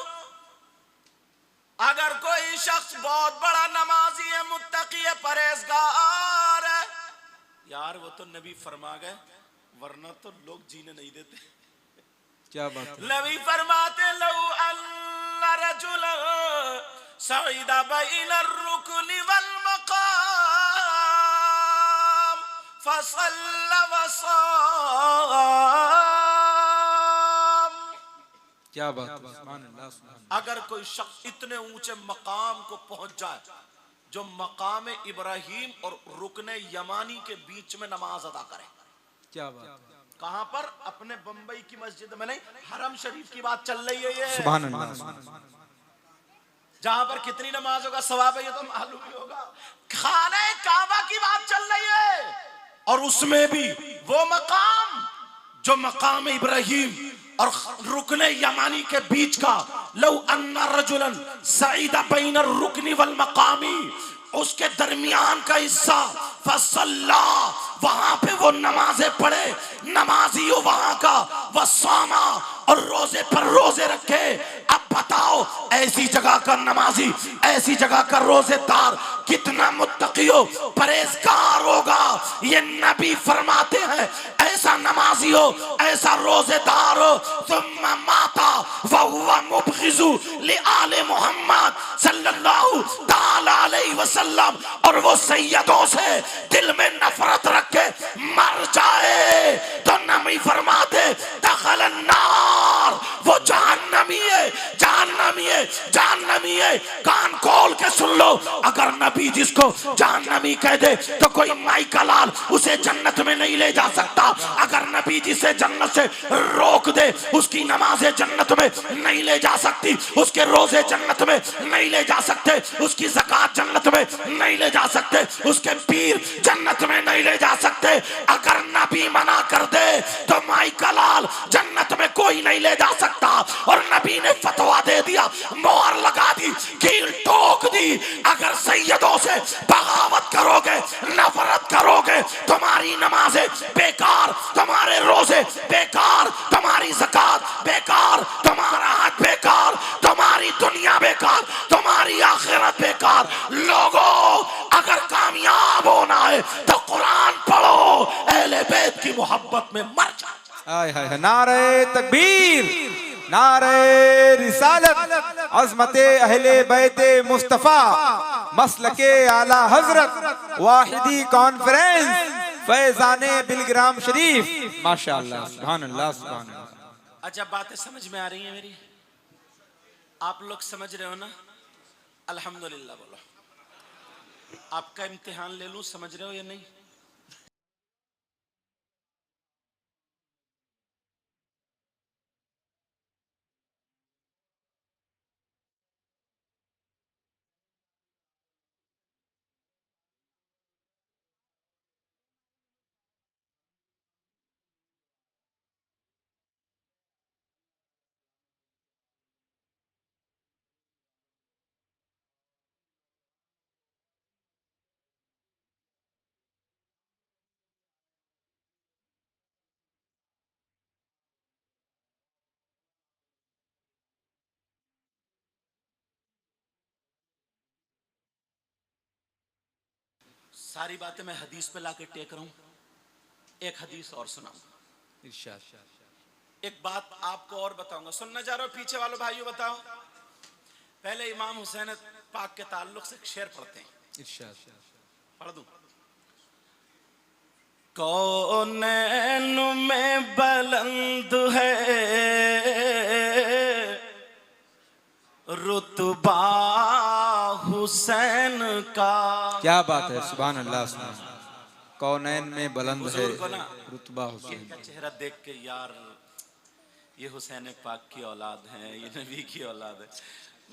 अगर कोई शख्स बहुत बड़ा नमाजी है, मुत्तकी है, परहेजगार है, यार वो तो नबी फरमा गए, वरना तो लोग जीने नहीं देते। क्या बात है। नबी फरमाते लौ अन्न रजुल सईदा बैन रुकन वल मकाम फसल्ला वसाम। क्या बात है, सुभान अल्लाह, सुभान अल्लाह। अगर कोई शख्स इतने ऊंचे मकाम को पहुंच जाए जो मकाम इब्राहिम और रुकन यमानी के बीच में नमाज अदा करे। क्या बात है। कहां पर? अपने बंबई की मस्जिद में नहीं, हरम शरीफ की बात चल रही है ये। सुभान अल्लाह। जहां पर कितनी नमाजों का सवाब है ये तो मालूम ही होगा। खाने काबा की बात चल रही है, और उसमें भी वो मकाम जो मकाम इब्राहिम और रुकन यमानी के बीच का, लौ अन्ना रजुलन सईदा बैन रुकनी वल मकामी, उसके दरमियान का हिस्सा फसल्ला, वहां पे वो नमाजें पढ़े, नमाजी हो वहां का, वसामा, और रोजे पर रोजे रखे। अब बताओ ऐसी जगह का नमाजी, ऐसी जगह का रोजेदार कितना मुत्तकी हो, परहेजगार होगा। ये नबी फरमाते हैं ऐसा नमाजी हो, ऐसा रोजेदार हो, सुम्मा माता वहुवा मुबग़िज़ु लि आले मोहम्मद सल्लल्लाहु ताला अलैहि वसल्लम, और वो सैयदों से दिल में नफरत रखे मर जाए तो नबी फरमाते दखल अन्नार, वो जहन्नमी है, जहन्नमी है, जहन्नमी है। कान खोल के सुन लो, अगर नबी जिसको जहन्नमी कह दे तो कोई माई का लाल उसे जन्नत में नहीं ले जा सकता। अगर नबी जिसे जन्नत से रोक दे, उसकी नमाजें जन्नत में नहीं ले जा सकती, उसके रोजे जन्नत में नहीं ले जा सकते, उसकी ज़कात जन्नत में नहीं ले जा सकते, उसके पीर जन्नत में नहीं ले जा सकते। अगर नबी मना कर दे तो माई का लाल जन्नत में कोई नहीं ले जा सकता। और नबी ने फतवा दे दिया, मोहर लगा दी, कील ठोक दी, अगर सैयदों से बगावत करोगे, नफरत करोगे, तुम्हारी नमाजें बेकार, तुम्हारे रोजे बेकार, तुम्हारी ज़कात बेकार, तुम्हारा हज बेकार, तुम्हारी दुनिया बेकार, तुम्हारी आखिरत बेकार। लोगों अगर कामयाब होना है तो कुरान पढ़ो, अहले बैत की मोहब्बत में मर जाओ। हाय हाय हाय, नारे तकबीर, नारे रिसालत, अज़मते अहले बैते मुस्तफा, मसलके आला हजरत, वाहिदी कॉन्फ्रेंस, फैजाने बिलग्राम शरीफ। माशाअल्लाह, सुभान अल्लाह, सुभान अल्लाह। अच्छा, बातें समझ में आ रही हैं मेरी? आप लोग समझ रहे हो ना? अल्हम्दुलिल्लाह बोलो। आपका इम्तिहान ले लूं, समझ रहे हो या नहीं? सारी बातें मैं हदीस पे लाके टेक रहा हूं। एक हदीस और सुनाऊंगा। इरशाद। एक बात आपको और बताऊंगा, सुनना चाह रहे हो? पीछे वालों भाइयों बताओ। पहले इमाम हुसैन पाक के ताल्लुक से एक शेर पढ़ते हैं, इरशाद। पढ़ दूं? कौनैन में बुलंद है रुतबा हुसैन का। क्या बात है, सुभान अल्लाह सुभान। कौनैन में बुलंद है हुजूर को ना रुतबा हुसैन। इनका चेहरा देख के यार ये हुसैन पाक की औलाद है, ये नबी की औलाद है।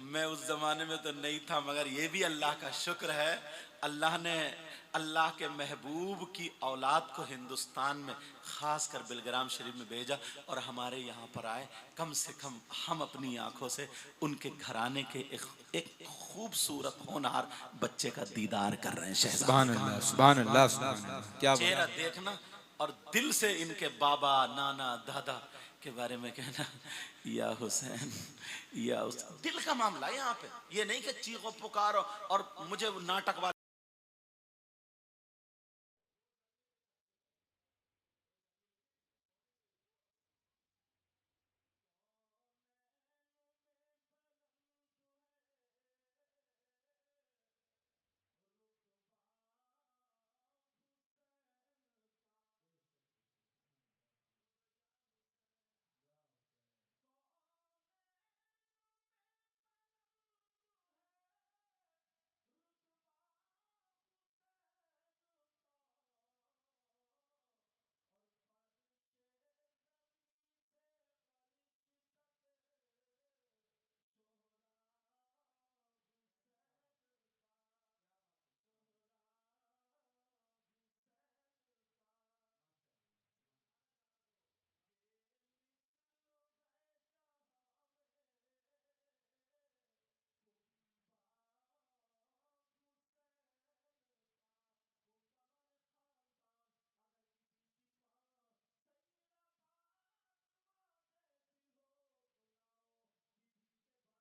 मैं उस जमाने में तो नहीं था, मगर ये भी अल्लाह का शुक्र है, अल्लाह ने अल्लाह के महबूब की औलाद को हिंदुस्तान में खास कर बिलग्राम शरीफ में भेजा और हमारे यहाँ पर आए। कम से कम हम अपनी आंखों से उनके घराने के एक खूबसूरत होनहार बच्चे का दीदार कर रहे हैं। शहजाद सुभान अल्लाह सुभान अल्लाह सुभान अल्लाह। क्या चेहरा देखना और दिल से इनके बाबा नाना दादा के बारे में कहना, या हुसैन या हुसैन। दिल का मामला है यहाँ पे, ये नहीं कि चीखो पुकारो और मुझे नाटक वाले।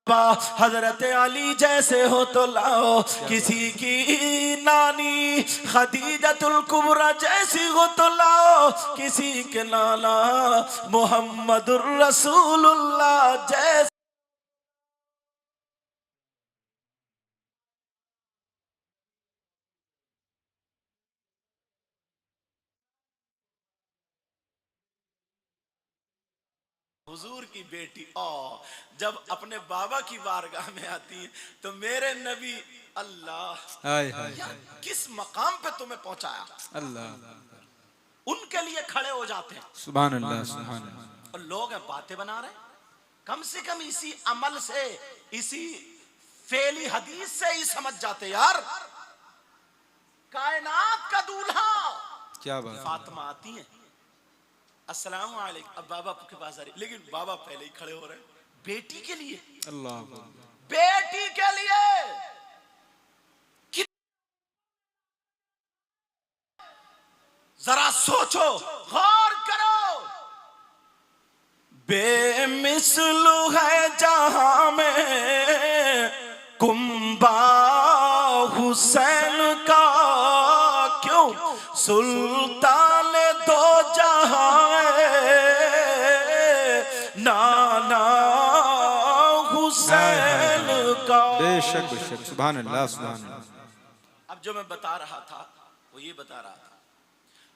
हजरत अली जैसे हो तो लाओ, किसी की नानी खदीजतुल कुबरा जैसी हो तो लाओ, किसी के नाना मोहम्मदुर रसूलुल्लाह जैसे। हुजूर की बेटी जब अपने बाबा की बारगाह में आती है तो मेरे नबी अल्लाह हाय हाय किस मकाम पे तुम्हें पहुंचाया, अल्लाह उनके लिए खड़े हो जाते हैं। सुभान अल्लाह सुभान अल्लाह। और लोग हैं बातें बना रहे हैं। कम से कम इसी अमल से, इसी फेली हदीस से ही समझ जाते यार, कायनात का दूल्हा क्या बात। फातिमा आती है, अस्सलाम वालेकुम, अब बाबा के पास आ रही, लेकिन बाबा पहले ही खड़े हो रहे हैं बेटी के लिए, अल्लाह बेटी के लिए। जरा सोचो, गौर करो, बेमिसलु है जहां में कुंबा हुसैन का, क्यों सुल्तान दो जहां नाना हुसैन का। बेशक बेशक सुभान अल्लाह सुभान अल्लाह। अब जो मैं बता रहा था वो ये बता रहा था,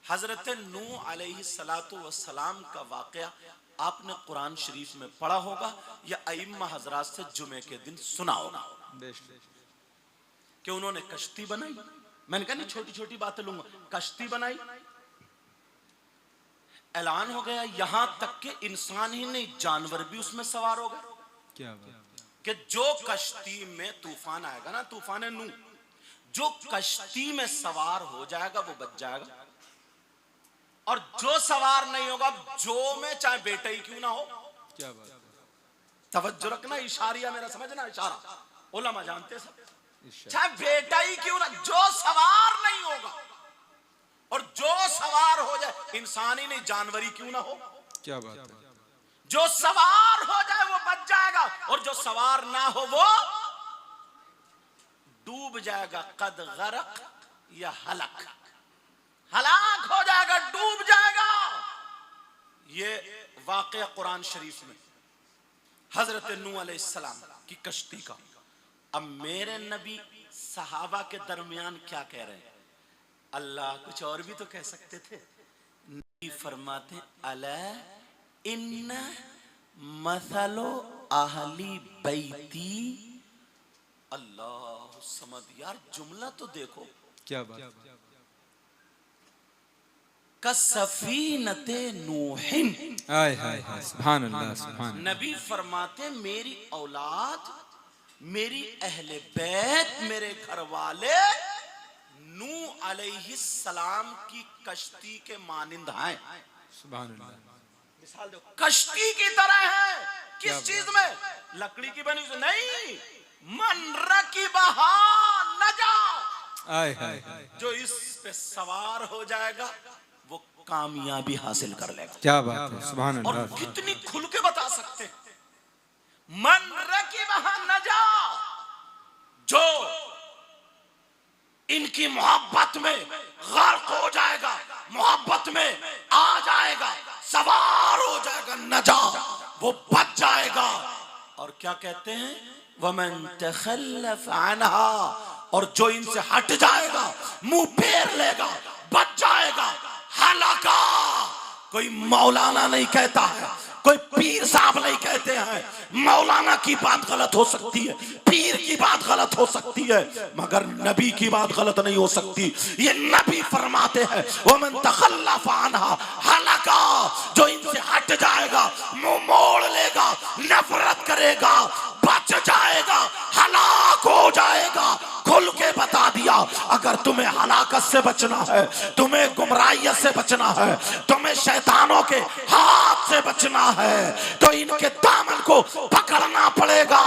हजरत नूह अलैहिस्सलातु वस्सलाम का वाकया आपने कुरान शरीफ में पढ़ा होगा या अइम्मा हजरात से जुमे के दिन सुना होगा कि उन्होंने कश्ती बनाई। मैंने कहा नहीं छोटी छोटी बातें लूंगा, कश्ती बनाई, ऐलान हो गया, यहां तक कि इंसान ही नहीं जानवर भी उसमें सवार हो गए। क्या बात। कि जो कश्ती में तूफान आएगा ना, तूफान नूह, जो कश्ती में सवार हो जाएगा वो बच जाएगा, और जो सवार नहीं होगा, जो में चाहे बेटा ही क्यों ना हो। क्या बात। तवज्जो रखना, इशारिया मेरा समझना, इशारा उलमा जानते सब, चाहे बेटा ही क्यों ना, जो सवार नहीं होगा, और जो सवार हो जाए इंसान ही नहीं जानवर ही क्यों ना हो, क्या बात है। जो सवार हो जाए वो बच जाएगा, और जो सवार ना हो वो डूब जाएगा। कद गरक या हलक, हलाक हो जाएगा, डूब जाएगा। ये वाकया कुरान शरीफ में हजरत नूह अलैहिस्सलाम की कश्ती का। अब मेरे नबी सहाबा के दरमियान क्या कह रहे हैं, अल्लाह कुछ और भी तो कह सकते थे। फरमाते अला इन्न मसलो अहली बैती। अल्लाह समद, यार जुमला तो देखो क्या बात। कसफीनते नूहिन। हाय हाय हाय, सुभान अल्लाह सुभान। नबी फरमाते मेरी औलाद, मेरी अहले बैत, मेरे घर वाले नूह अलैहिस्सलाम की कश्ती के मानिंद हैं। सुभान अल्लाह। मिसाल दो, कश्ती की तरह है। किस चीज में? लकड़ी की बनी से नहीं, मन रकीबहा नजा। हाय हाय हाय, जो इस पे सवार हो जाएगा वो कामयाबी हासिल कर लेगा। क्या बात है, सुभान और अल्लाह। कितनी खुल के बता सकते हैं, मन रकीबहा नजा। जो इनकी मोहब्बत में गर्क हो जाएगा, मोहब्बत में आ जाएगा, सवार हो जाएगा, नजा, वो बच जाएगा। और क्या कहते हैं, वमन तखल्लफ अन्हा, और जो इनसे हट जाएगा, मुंह फेर लेगा, बच जाएगा, हलाका। कोई मौलाना नहीं कहता है, कोई पीर साहब नहीं कहते हैं। मौलाना की बात गलत हो सकती है, पीर की बात गलत हो सकती है, मगर नबी की बात गलत नहीं हो सकती। ये नबी फरमाते हैं वमन तखल्लफ अन्हा हलाका। जो इनसे हट जाएगा, मुंह मोड़ लेगा, नफरत करेगा, बच जाएगा, हलाक हो जाएगा। खुल के बता दिया, अगर तुम्हें हलाकत से बचना है, तुम्हें गुमराहियत से बचना है, तुम्हें शैतानों के हाथ से बचना है, तो इनके दामन को पकड़ना पड़ेगा।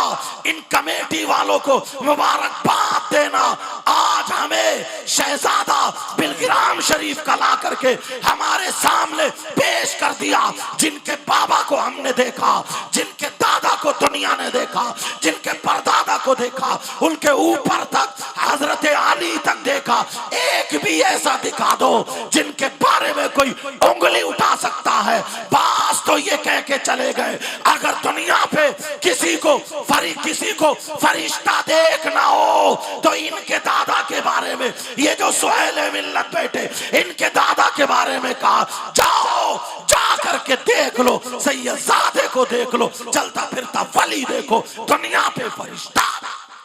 इन कमेटी वालों को मुबारकबाद देना। आज हमें शहजादा बिलग्राम शरीफ का ला करके हमारे सामने पेश कर दिया, जिनके बाबा को हमने देखा, जिनके दादा को दुनिया ने देखा, जिनके परदादा को देखा, उनके ऊपर तक हजरत अली तक देखा। एक भी ऐसा दिखा दो जिनके बारे में कोई उंगली उठा सकता है। बास तो ये कह के चले गए, अगर दुनिया पे किसी को फरिश्ता देखना हो तो इनके दादा के बारे में, ये जो सुहेल मिल्लत बैठे, इनके दादा के बारे में कहा, जाओ जा करके देख लो, सैयदजादे को देख लो, चलता फिरता वली देखो, दुनिया पे फरिश्ता।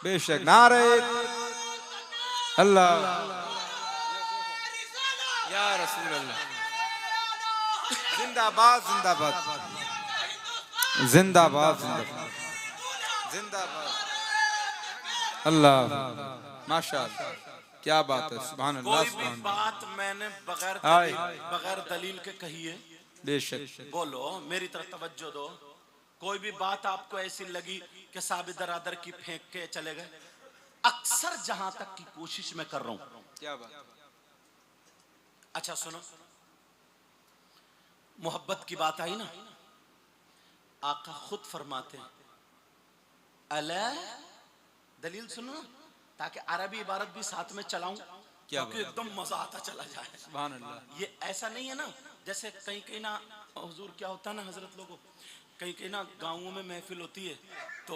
बेशक, नारे अल्लाह या रसूल अल्लाह। जिंदाबाद जिंदाबाद जिंदाबाद जिंदाबाद जिंदाबाद। अल्लाह माशाअल्लाह, क्या बात है, सुभान अल्लाह कोई भी सुभान। बात मैंने बगैर दलील के कही है। बेशक, बोलो, मेरी तरफ तवज्जो दो। कोई भी बात आपको ऐसी लगी कि साबित दरादर की फेंक के चले गए, अक्सर जहां तक की कोशिश मैं कर रहा हूं। क्या बात। अच्छा सुनो, मोहब्बत की बात आई ना, आका खुद फरमाते हैं अला, दलील सुनो ताकि अरबी इबारत भी साथ में चलाऊं, क्योंकि एकदम मजा आता चला जाए। सुभान अल्लाह। ये ऐसा नहीं है ना, जैसे कहीं कहीं ना हुजूर क्या होता है ना हजरत लोगों, कहीं कहीं ना गाँवों में महफिल होती है, तो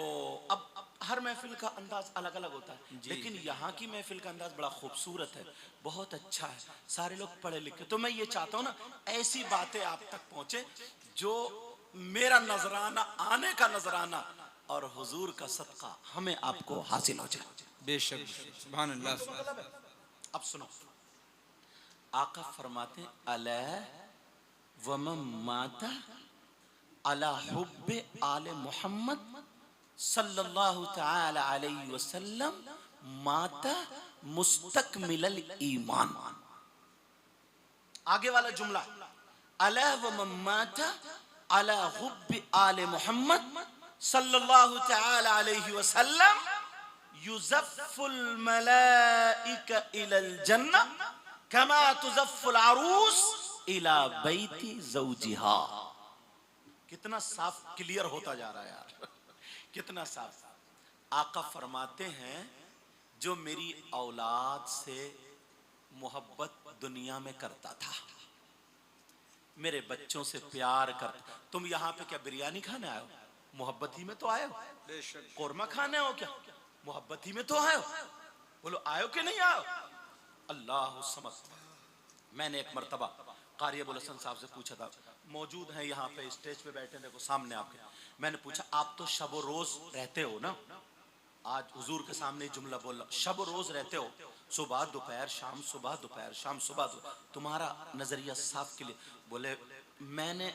अब हर महफिल का अंदाज अलग अलग होता है, लेकिन यहाँ की महफिल का अंदाज बड़ा खूबसूरत है, बहुत अच्छा है, सारे लोग पढ़े लिखे। तो मैं ये चाहता हूँ ना, ऐसी बातें आप तक पहुंचे जो मेरा नजराना, आने का नजराना और हुजूर का सदका हमें आपको हासिल हो जाए। बेशक, सुभान अल्लाह। अब सुनो, आका फरमाते हैं अला वमन माता अला हुब्बे आले मोहम्मद सल्लल्लाहु तआला अलैहि वसल्लम माता मुस्तकमिलल ईमान। आगे वाला जुमला, अला वमन माता अला हुब्बे आले मोहम्मद सल्लल्लाहु तआला अलैहि वसल्लम युज़फ़ुल मलाइका इलल जन्नह कमा तुज़फ़ुल अरूस इला बैती ज़ौजिहा। कितना साफ क्लियर होता जा रहा है यार, कितना साफ। आका फरमाते हैं जो मेरी औलाद से मोहब्बत दुनिया में करता था, मेरे बच्चों से प्यार करता। तुम यहाँ पे क्या बिरयानी खाने आए हो? मोहब्बत ही में तो आए हो। कोरमा खाने हो क्या? मोहब्बत ही में तो आए हो। बोलो आए हो कि नहीं आए हो? अल्लाह समझ। मैंने एक मर्तबा कारी अबुल हसन साहब से पूछा था, मौजूद हैं यहाँ पे स्टेज पे बैठे, देखो सामने आपके। मैंने पूछा आप तो शब रोज रहते हो ना, आज हुजूर के सामने जुमला बोला, शब रोज रहते हो, सुबह दोपहर शाम, सुबह दोपहर शाम, सुबह तुम्हारा नजरिया साफ के लिए। बोले मैंने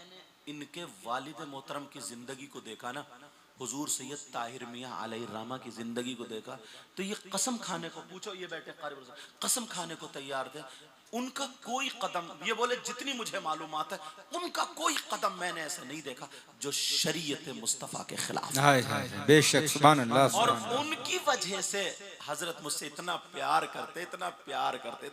इनके वालिद मोहतरम की जिंदगी को देखा ना, हुजूर सैयद ताहिर मियाँ अलैहिर्रहमा की जिंदगी को देखा, तो ये कसम खाने को, पूछो ये बैठे कारी अबुल हसन, कसम खाने को तैयार थे, उनका कोई कदम, ये बोले जितनी मुझे मालूमात है उनका कोई कदम मैंने ऐसा नहीं देखा जो शरीयत मुस्तफ़ा के खिलाफ। हाय हाय बेशक सुभान अल्लाह। और उनकी वजह से हजरत मुझसे इतना प्यार करते, इतना प्यार करते।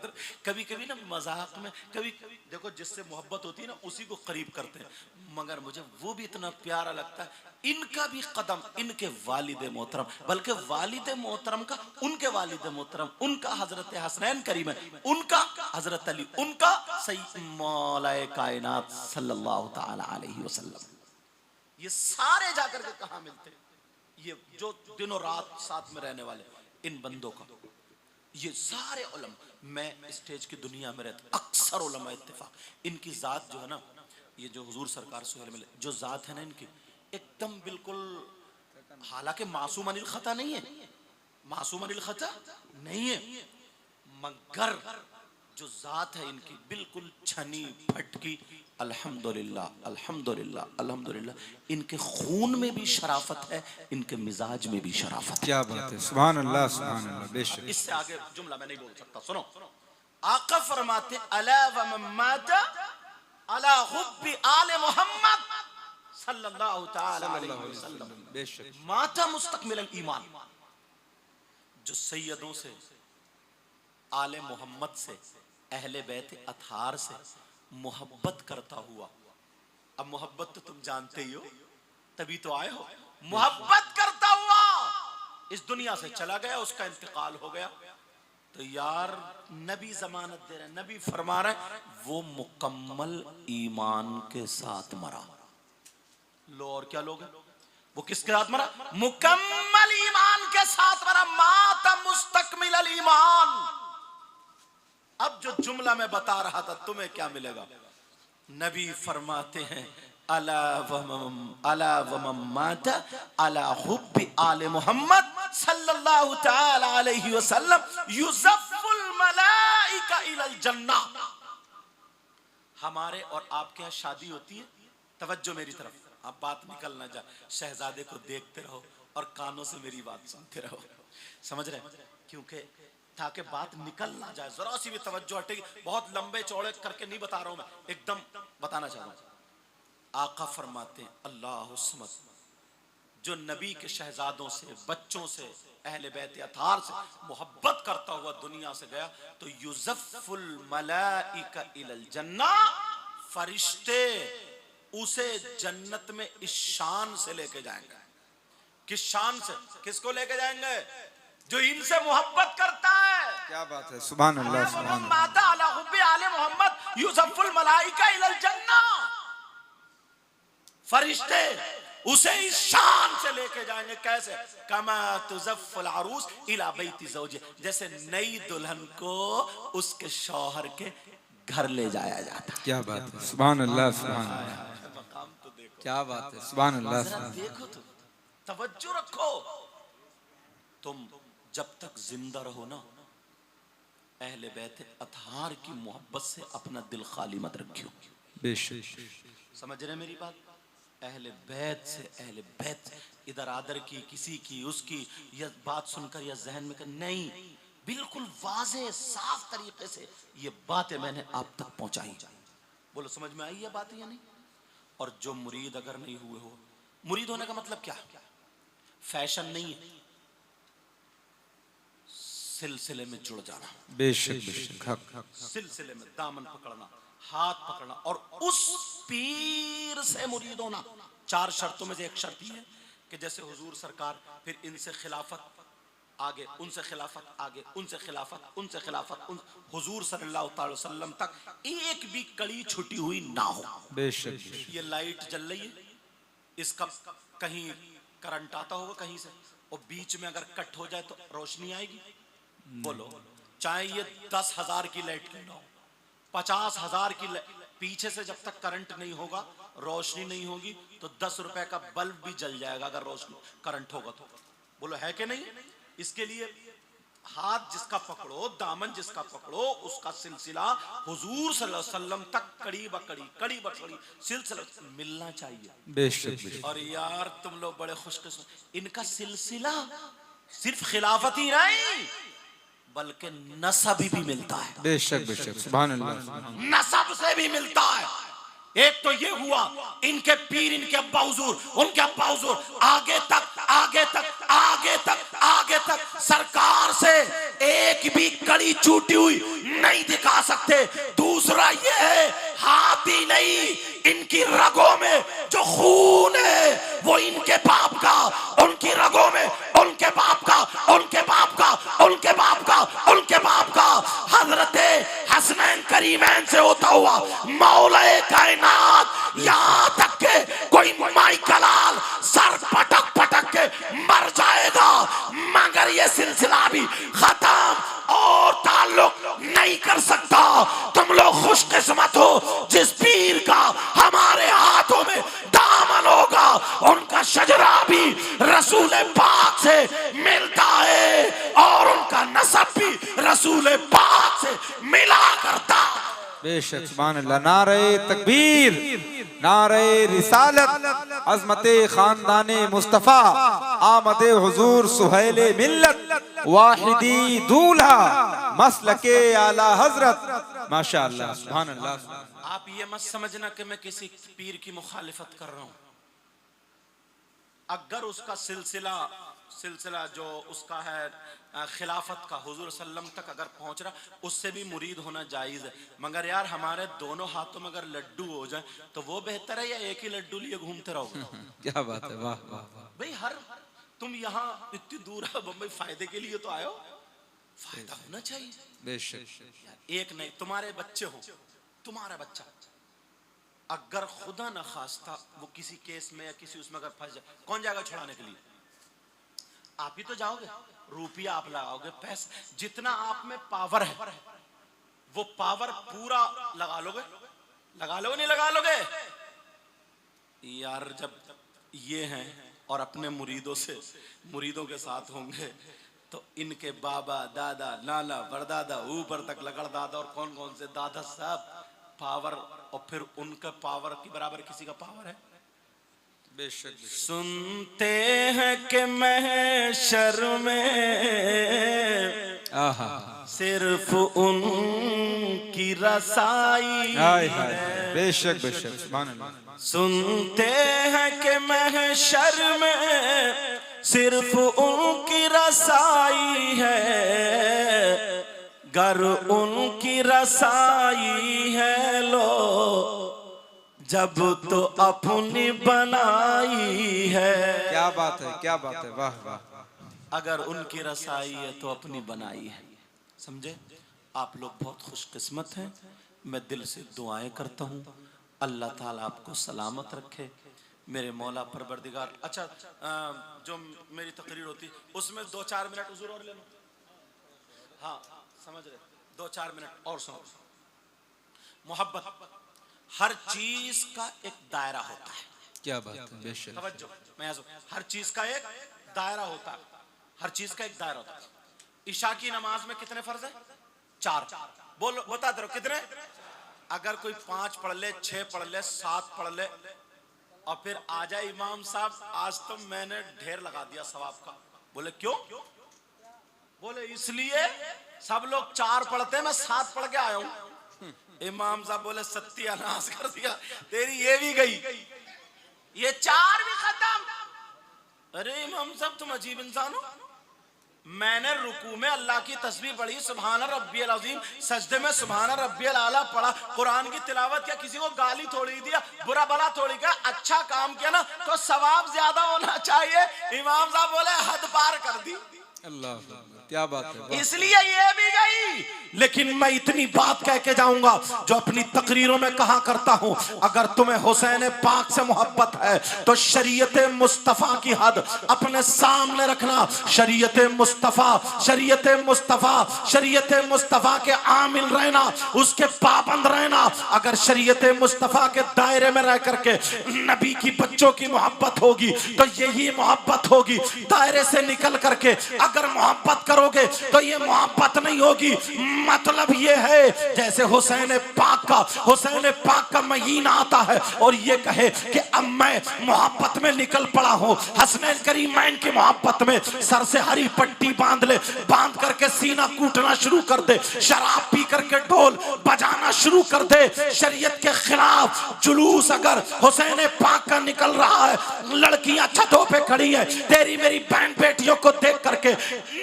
कभी कभी ना मजाक में, कभी देखो जिससे मोहब्बत होती है ना उसी को करीब करते हैं, मगर मुझे वो भी इतना प्यारा लगता है। इनका भी कदम, इनके वालिद मोहतरम, बल्कि वालिद मोहतरम का, उनके वालिद मोहतरम, उनका हजरत हसनैन करीम है, उनका हजरत अली, उनका सैयद मौलाए कायनात सल्लल्लाहु ताला अलैहि वसल्लम, ये सारे जाकर के कहाँ मिलते हैं? ये जो दिनों रात साथ में रहने वाले इन बंदों का, ये सारे उलमा, मैं स्टेज की दुनिया में रहता, अक्सर उलमा इत्तेफाक, इनकी जात जो है ना, ये जो हुजूर सरकार सुहेल मिले जो जात है ना इनकी, एकदम बिल्कुल, हालांकि मासूम अनिल खता नहीं है, मासूम अनिल खता नहीं है, मगर जो जात है इनकी बिल्कुल छनी फटकी। अल्हम्दुलिल्लाह अल्हम्दुलिल्लाह अल्हम्दुलिल्लाह, इनके खून में भी शराफत है, इनके मिजाज में भी शराफत है। क्या बात है, सुभान अल्लाह सुभान अल्लाह बेशक। इससे आगे जुमला मैं नहीं बोल सकता, सुनो। आका फरमाते अला व मम्मात अला हुब्बी आले मोहम्मद सल्लल्लाहु ताला अलैहि वसल्लम बेशक माता मुस्तकमिल ईमान। जो सैयदों से, आले मोहम्मद से, अहले बैत अतहार से मोहब्बत करता हुआ, अब मोहब्बत तो तुम जानते ही हो, तभी तो आए हो, मोहब्बत करता हुआ इस दुनिया से चला गया, उसका इंतकाल हो गया, तो यार नबी जमानत दे रहे, नबी फरमा रहे वो मुकम्मल ईमान के साथ मरा। लो और क्या लोग हैं, वो किसके साथ मरा? मुकम्मल ईमान के साथ मरा, माता मुस्तकमिल ईमान। अब जो जुमला मैं बता रहा था तुम्हें क्या मिलेगा, नबी फरमाते हैं अला व मम्मात अला हुब्बी आले मोहम्मद सल्लल्लाहु ताला अलैहि वसल्लम युज़फ़ुल मलाइका इलल जन्नह। हमारे और आपके यहाँ शादी होती है, तवज्जो मेरी तरफ, आप बात निकल ना जाए, शहजादे को देखते रहो और कानों से मेरी बात सुनते रहो, समझ रहे? क्योंकि ताकि बात निकल ना जाए, जरा सी भी तवज्जो हटेगी, बहुत लंबे चौड़े करके नहीं बता रहा हूं मैं, एकदम बताना चाह रहा हूं। आका फरमाते हैं अल्लाह समद, जो नबी के शहजादों से, बच्चों से, अहले बैत अतार से मोहब्बत करता हुआ दुनिया से गया, तो युज़फ़ुल मलाइका इलल जन्नह, फरिश्ते उसे जन्नत में इस शान से लेके जाएंगे। किस शान से? किसको लेके जाएंगे? जो इनसे मोहब्बत करता है। क्या बात है, सुभान अल्लाह सुभान अल्लाह। अला हुब्बी आले मोहम्मद युज़फ़ुल मलाइका इलल जन्नह, फरिश्ते उसे इस शान से लेके जाएंगे। कैसे? कमा तुज़फ़्फ़ुल अरूस इला बैति ज़ौजी, जैसे नई दुल्हन को उसके शौहर के घर ले जाया जाता है। क्या बात है, सुभान अल्लाह सुभान अल्लाह। मकाम तो देखो, क्या बात है, सुभान अल्लाह जरा सुभान। देखो तो, तवज्जो रखो। तुम जब तक जिंदा रहो ना, अहले बैत अतहार की मोहब्बत से अपना दिल खाली मत रखियो। बेशक समझ रहे मेरी बात? अहले बैत से, अहले बैत इधर आदर की, किसी की, उसकी, यह बात सुनकर या जहन में कर, नहीं, बिल्कुल वाज़े साफ तरीके से ये बातें मैंने आप तक पहुंचाई। बोलो समझ में आई ये बात या नहीं? और जो मुरीद अगर नहीं हुए हो, मुरीद होने का मतलब क्या? फैशन नहीं है, सिलसिले में जुड़ जाना, बेशक बेशक हक हक। सिलसिले में दामन पकड़ना, हाथ पकड़ना और उस पीर से मुरीद होना। चार शर्तों में से एक शर्त ही है कि जैसे हुजूर सरकार, फिर इनसे खिलाफत आगे, उनसे खिलाफत आगे, उनसे खिलाफत, उनसे खिलाफत, हुजूर सल्लल्लाहु अलैहि वसल्लम तक एक भी कड़ी छुटी हुई ना हो। बेशक ये लाइट जल रही है, इसका कहीं करंट आता होगा कहीं से, और बीच में अगर कट हो जाए तो रोशनी आएगी? बोलो, चाहे ये 10,000 की लाइट क्यों ना हो, 50,000 की पीछे से जब तक करंट नहीं होगा, रोशनी नहीं होगी, तो 10 रुपए का बल्ब भी जल जाएगा अगर रोशनी करंट होगा तो। बोलो है कि नहीं? इसके लिए हाथ जिसका पकड़ो, दामन जिसका पकड़ो, उसका सिलसिला हुजूर सल्लल्लाहु अलैहि वसल्लम तक कड़ी बकड़ी सिलसिला मिलना चाहिए। बेशक। और यार तुम लोग बड़े खुशकिस्मत, इनका सिलसिला सिर्फ खिलाफत ही नहीं बल्कि नसब भी मिलता है। बेशक सुभान अल्लाह। नसब से भी मिलता है। एक तो ये हुआ इनके पीर, इनके अब्बा हुजूर, उनके अब्बा हुजूर आगे तक सरकार से एक भी कड़ी छूटी हुई नहीं दिखा सकते। दूसरा ये है, हाथ ही नहीं, इनकी रगों में जो खून है वो इनके बाप का, उनकी रगों में उनके बाप का, उनके बाप का, उनके बाप का, उनके बाप का, हजरते हसनैन करीमैन से होता हुआ मौलाए कायनात, यहाँ तक के कोई माई कलाल सर पटक के मर जाएगा मगर ये सिलसिला भी खत्म और ताल्लुक नहीं कर सकता। तुम लोग खुशकिस्मत हो जिस पीर का हमारे हाथों में दामन होगा, उनका शजरा भी रसूल पाक से मिलता है और उनका नसब भी रसूल पाक से मिला करता। बेशक सुभान अल्लाह। नारे तकबीर, नारे रिसालत, अज़मते खानदाने मुस्तफ़ा, आमदे हुजूर सुहैले मिल्लत, वाहिदी दूल्हा, मसलके आला हजरत। माशाअल्लाह सुभान अल्लाह। आप ये मत समझना कि मैं किसी पीर की मुखालिफत कर रहा हूं। अगर उसका सिलसिला जो उसका है खिलाफत का हुजूर सल्लम तक अगर पहुंच रहा, उससे भी मुरीद होना जायज है। मगर यार हमारे दोनों हाथों में अगर लड्डू हो जाए तो वो बेहतर है या एक ही लड्डू लिए घूमते रहोगे? क्या बात है, वाह वाह भाई। तुम यहाँ इतनी दूर है बम्बई, फायदे के लिए तो आयो, फायदा होना चाहिए। बेशक। एक नहीं, तुम्हारे बच्चे हो, तुम्हारा बच्चा अगर खुदा न खास्ता वो किसी केस में या किसी उसमें अगर फंस जाए, कौन जाएगा छुड़ाने के लिए? आप ही तो जाओगे, रुपया आप लगाओगे, पैसा जितना आप में पावर है वो पावर पूरा लगा लोगे नहीं लगा लोगे? यार जब ये हैं और अपने मुरीदों के साथ होंगे तो इनके बाबा, दादा, नाना, परदादा, ऊपर तक लकड़ दादा और कौन कौन से दादा, सब पावर, और फिर उनका पावर के बराबर किसी का पावर है? बेशक। सुनते हैं कि महशर में सिर्फ उनकी रसाई है। बेशक सुभान अल्लाह। सुनते हैं कि महशर में सिर्फ उनकी रसाई है, गर उनकी रसाई है लो जब तो अपनी बनाई है। क्या बात है, वाह वाह। अगर उनकी रसाई है तो अपनी बनाई है। समझे? आप लोग बहुत खुशकिस्मत हैं। मैं दिल से दुआएं करता हूँ, अल्लाह ताला आपको सलामत रखे, मेरे मौला परवरदिगार। अच्छा, जो मेरी तकरीर होती उसमें 2-4 मिनट हुजूर और ले लो। हाँ समझ रहे, 2-4 मिनट और सुनो। मोहब्बत, हर चीज का एक दायरा होता है। क्या बात है, बेशक। तवज्जो, मैं हर चीज का एक दायरा होता है, हर चीज का एक दायरा होता है। ईशा की नमाज में कितने फर्ज है? 4। बोलो, बता दो कितने? अगर कोई 5 पढ़ ले, 6 पढ़ ले, 7 पढ़ ले और फिर आ जाए इमाम साहब आज तो मैंने ढेर लगा दिया सवाब का। बोले क्यों? बोले इसलिए सब लोग 4 पढ़ते हैं, मैं 7 पढ़ के आया हूं। इमाम साहब बोले सत्यानाश कर दिया तेरी, ये भी गई, ये 4 भी खत्म। अरे इमाम साहब तुम अजीब इंसान हो। मैंने रुकू में अल्लाह की तस्बीह पढ़ी, सुभान रब्बियल अज़ीम, सजदे में सुभान रब्बियल आला पढ़ा, कुरान की तिलावत किया, किसी को गाली थोड़ी दिया, बुरा भला थोड़ी किया, अच्छा काम किया ना तो सवाब ज्यादा होना चाहिए। इमाम साहब बोले हद पार कर दी। अल्लाह, क्या बात है। इसलिए ये भी गई, लेकिन मैं इतनी बात कह के जाऊंगा जो अपनी तकरीरों में कहा करता हूं, अगर तुम्हें हुसैन पाक से मोहब्बत है तो शरीयत मुस्तफा की हद अपने सामने रखना। शरीयत मुस्तफा, शरीयत मुस्तफा, शरीयत मुस्तफा के आमिल रहना, उसके पाबंद रहना। अगर शरीयत मुस्तफा के दायरे में रह करके नबी की बच्चों की मोहब्बत होगी तो यही मोहब्बत होगी। दायरे से निकल करके अगर मोहब्बत करोगे तो ये मोहब्बत नहीं होगी। मतलब ये है जैसे हुसैन पाक का महीना आता है और ये कहे कि अब मैं मोहब्बत में निकल पड़ा हूं, हसनैन करीमैन की मोहब्बत में, सर से हरी पट्टी बांध ले, बांध करके सीना कूटना शुरू कर दे, शराब पी करके ढोल बजाना शुरू कर दे, शरीयत के खिलाफ जुलूस अगर हुसैन पाक का निकल रहा है, लड़कियां छतों पे खड़ी है, तेरी मेरी बहन बेटियों को देख करके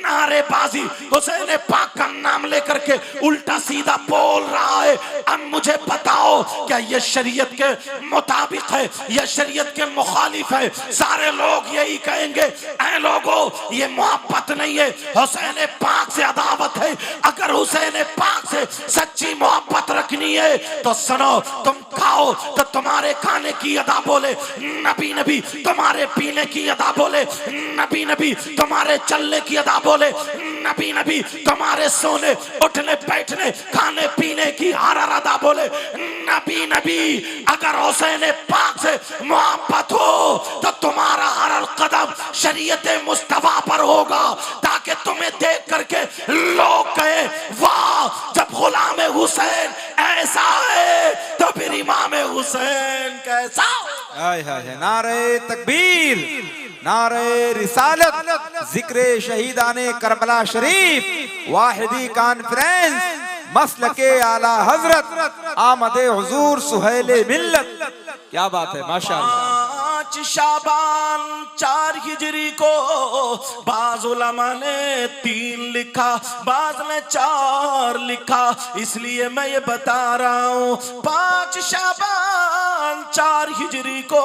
नारेबाजी हुसैन पाक का नाम लेकर के उल्टा सीधा बोल रहा है, अब मुझे बताओ क्या ये शरीयत के मुताबिक है या शरीयत के मुखालिफ है? सारे लोग यही कहेंगे, ऐ लोगों ये मोहब्बत नहीं है, हुसैन पाक से अदावत है। अगर हुसैन पाक से सच्ची मोहब्बत रखनी है तो सुनो, तुम खाओ तो तुम्हारे खाने की अदा बोले नबी नबी, तुम्हारे पीने की अदा बोले नबी नबी, तुम्हारे चलने की अदा बोले नबी नबी, तुम्हारे सोने उठने बैठने खाने पीने की हर अदा बोले नबी नबी। अगर हुसैन पाक से मोहब्बत हो तो तुम्हारा हर कदम शरीयत मुस्तफा पर होगा, ताकि तुम्हें देख करके लोग कहे वाह, जब गुलाम हुसैन ऐसा है तो फिर इमाम हुसैन कैसा। हाय हाय, नारे तकबीर, नारे रिसालत, जिक्र शहीदाने करबला शरीफ, वाहिदी कॉन्फ्रेंस, मसलके आला हजरत, आमदे हुजूर सुहेले मिल्लत। क्या बात है, माशाअल्लाह। 5 शाबान 4 हिजरी को बाज़ उलमा ने 3 लिखा, बाज़ ने 4 लिखा, इसलिए मैं ये बता रहा हूँ। 5 शाबान 4 हिजरी को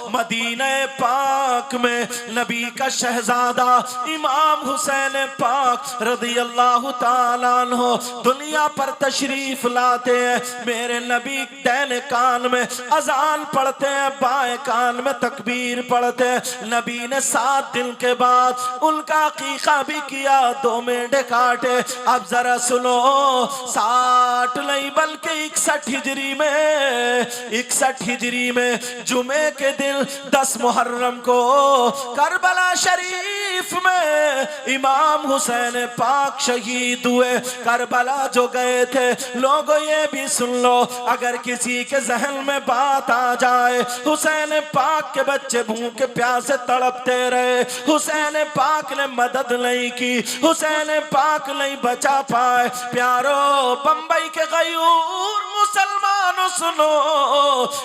मदीना पाक में नबी का शहजादा इमाम हुसैन पाक रज़ी अल्लाह ताला अन्हु दुनिया पर तशरीफ लाते हैं। मेरे नबी दाहिने कान में अजान पढ़ते हैं, बाएं कान में तकबीर पढ़ते हैं। नबी ने 7 दिन के बाद उनका अकीका भी किया, 2 मेंढे काटे। अब जरा सुनो, 60 नहीं बल्कि 61 हिजरी में, 61 हिजरी में जुमे के दिन 10 मुहर्रम को करबला शरीफ में इमाम हुसैन पाक शहीद हुए। करबला जो गए थे, लोगों ये भी सुन लो, अगर किसी के जहन में बात आ जाए, हुसैन पाक के बच्चे भूखे प्यासे तड़पते रहे, हुसैन पाक ने मदद नहीं की, हुसैन पाक नहीं बचा पाए। प्यारो बंबई के गयूर मुसलमानों सुनो,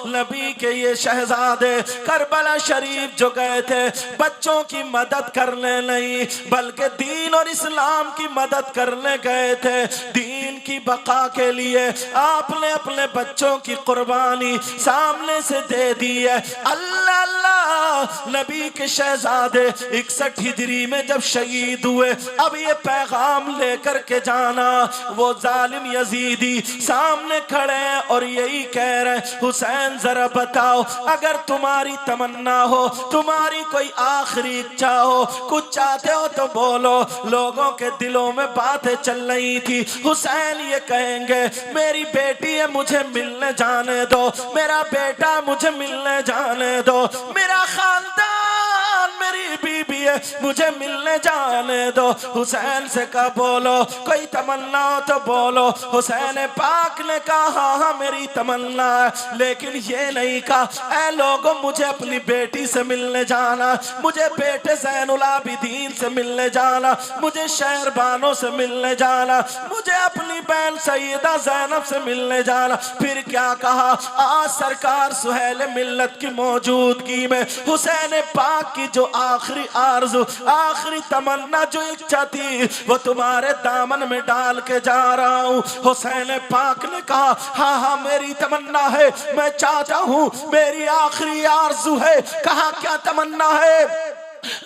नबी के ये शहजादे करबला शरीफ जो गए थे, बच्चों की मदद करने नहीं बल्कि दीन और इस्लाम की मदद करने गए थे। दीन की बका के लिए आपने अपने बच्चों की कुर्बानी सामने से दे दी है। अल्लाह अल्लाह, नबी के शहजादे 61 हिजरी में जब शहीद हुए, अब ये पैगाम लेकर के जाना, वो जालिम यजीदी सामने खड़े हैं और यही कह रहे हैं, हुसैन जरा बताओ, अगर तुम्हारी तमन्ना हो, तुम्हारी कोई आखिरी इच्छा हो, कुछ चाहते हो तो बोलो। लोगों के दिलों में बातें चल रही थी, हुसैन ये कहेंगे मेरी बेटी है मुझे मिलने जाने दो, मेरा बेटा मुझे मिलने जाने दो, मेरा खानदान मेरी बीबी है मुझे मिलने जाने दो। हुसैन से कहा बोलो, कोई तमन्ना हो तो बोलो। हुसैन पाक ने कहा हाँ हाँ मेरी तमन्ना है, लेकिन ये नहीं कहा ऐ लोगों मुझे अपनी बेटी से मिलने जाना, मुझे बेटे ज़ैनुल आबिदीन से मिलने जाना, मुझे शहरबानों से मिलने जाना, मुझे अपनी बहन सैयदा ज़ैनब से मिलने जाना। फिर क्या कहा, आज सरकार सुहेल मिल्लत की मौजूदगी में हुसैन पाक की जो आखिरी आरज़ू, आखिरी तमन्ना, जो इच्छा थी, वो तुम्हारे दामन में डाल के जा रहा हूँ। हुसैन पाक ने कहा हाँ हाँ मेरी तमन्ना है, मैं चाहता हूँ, मेरी आखिरी आरज़ू है। कहा क्या तमन्ना है?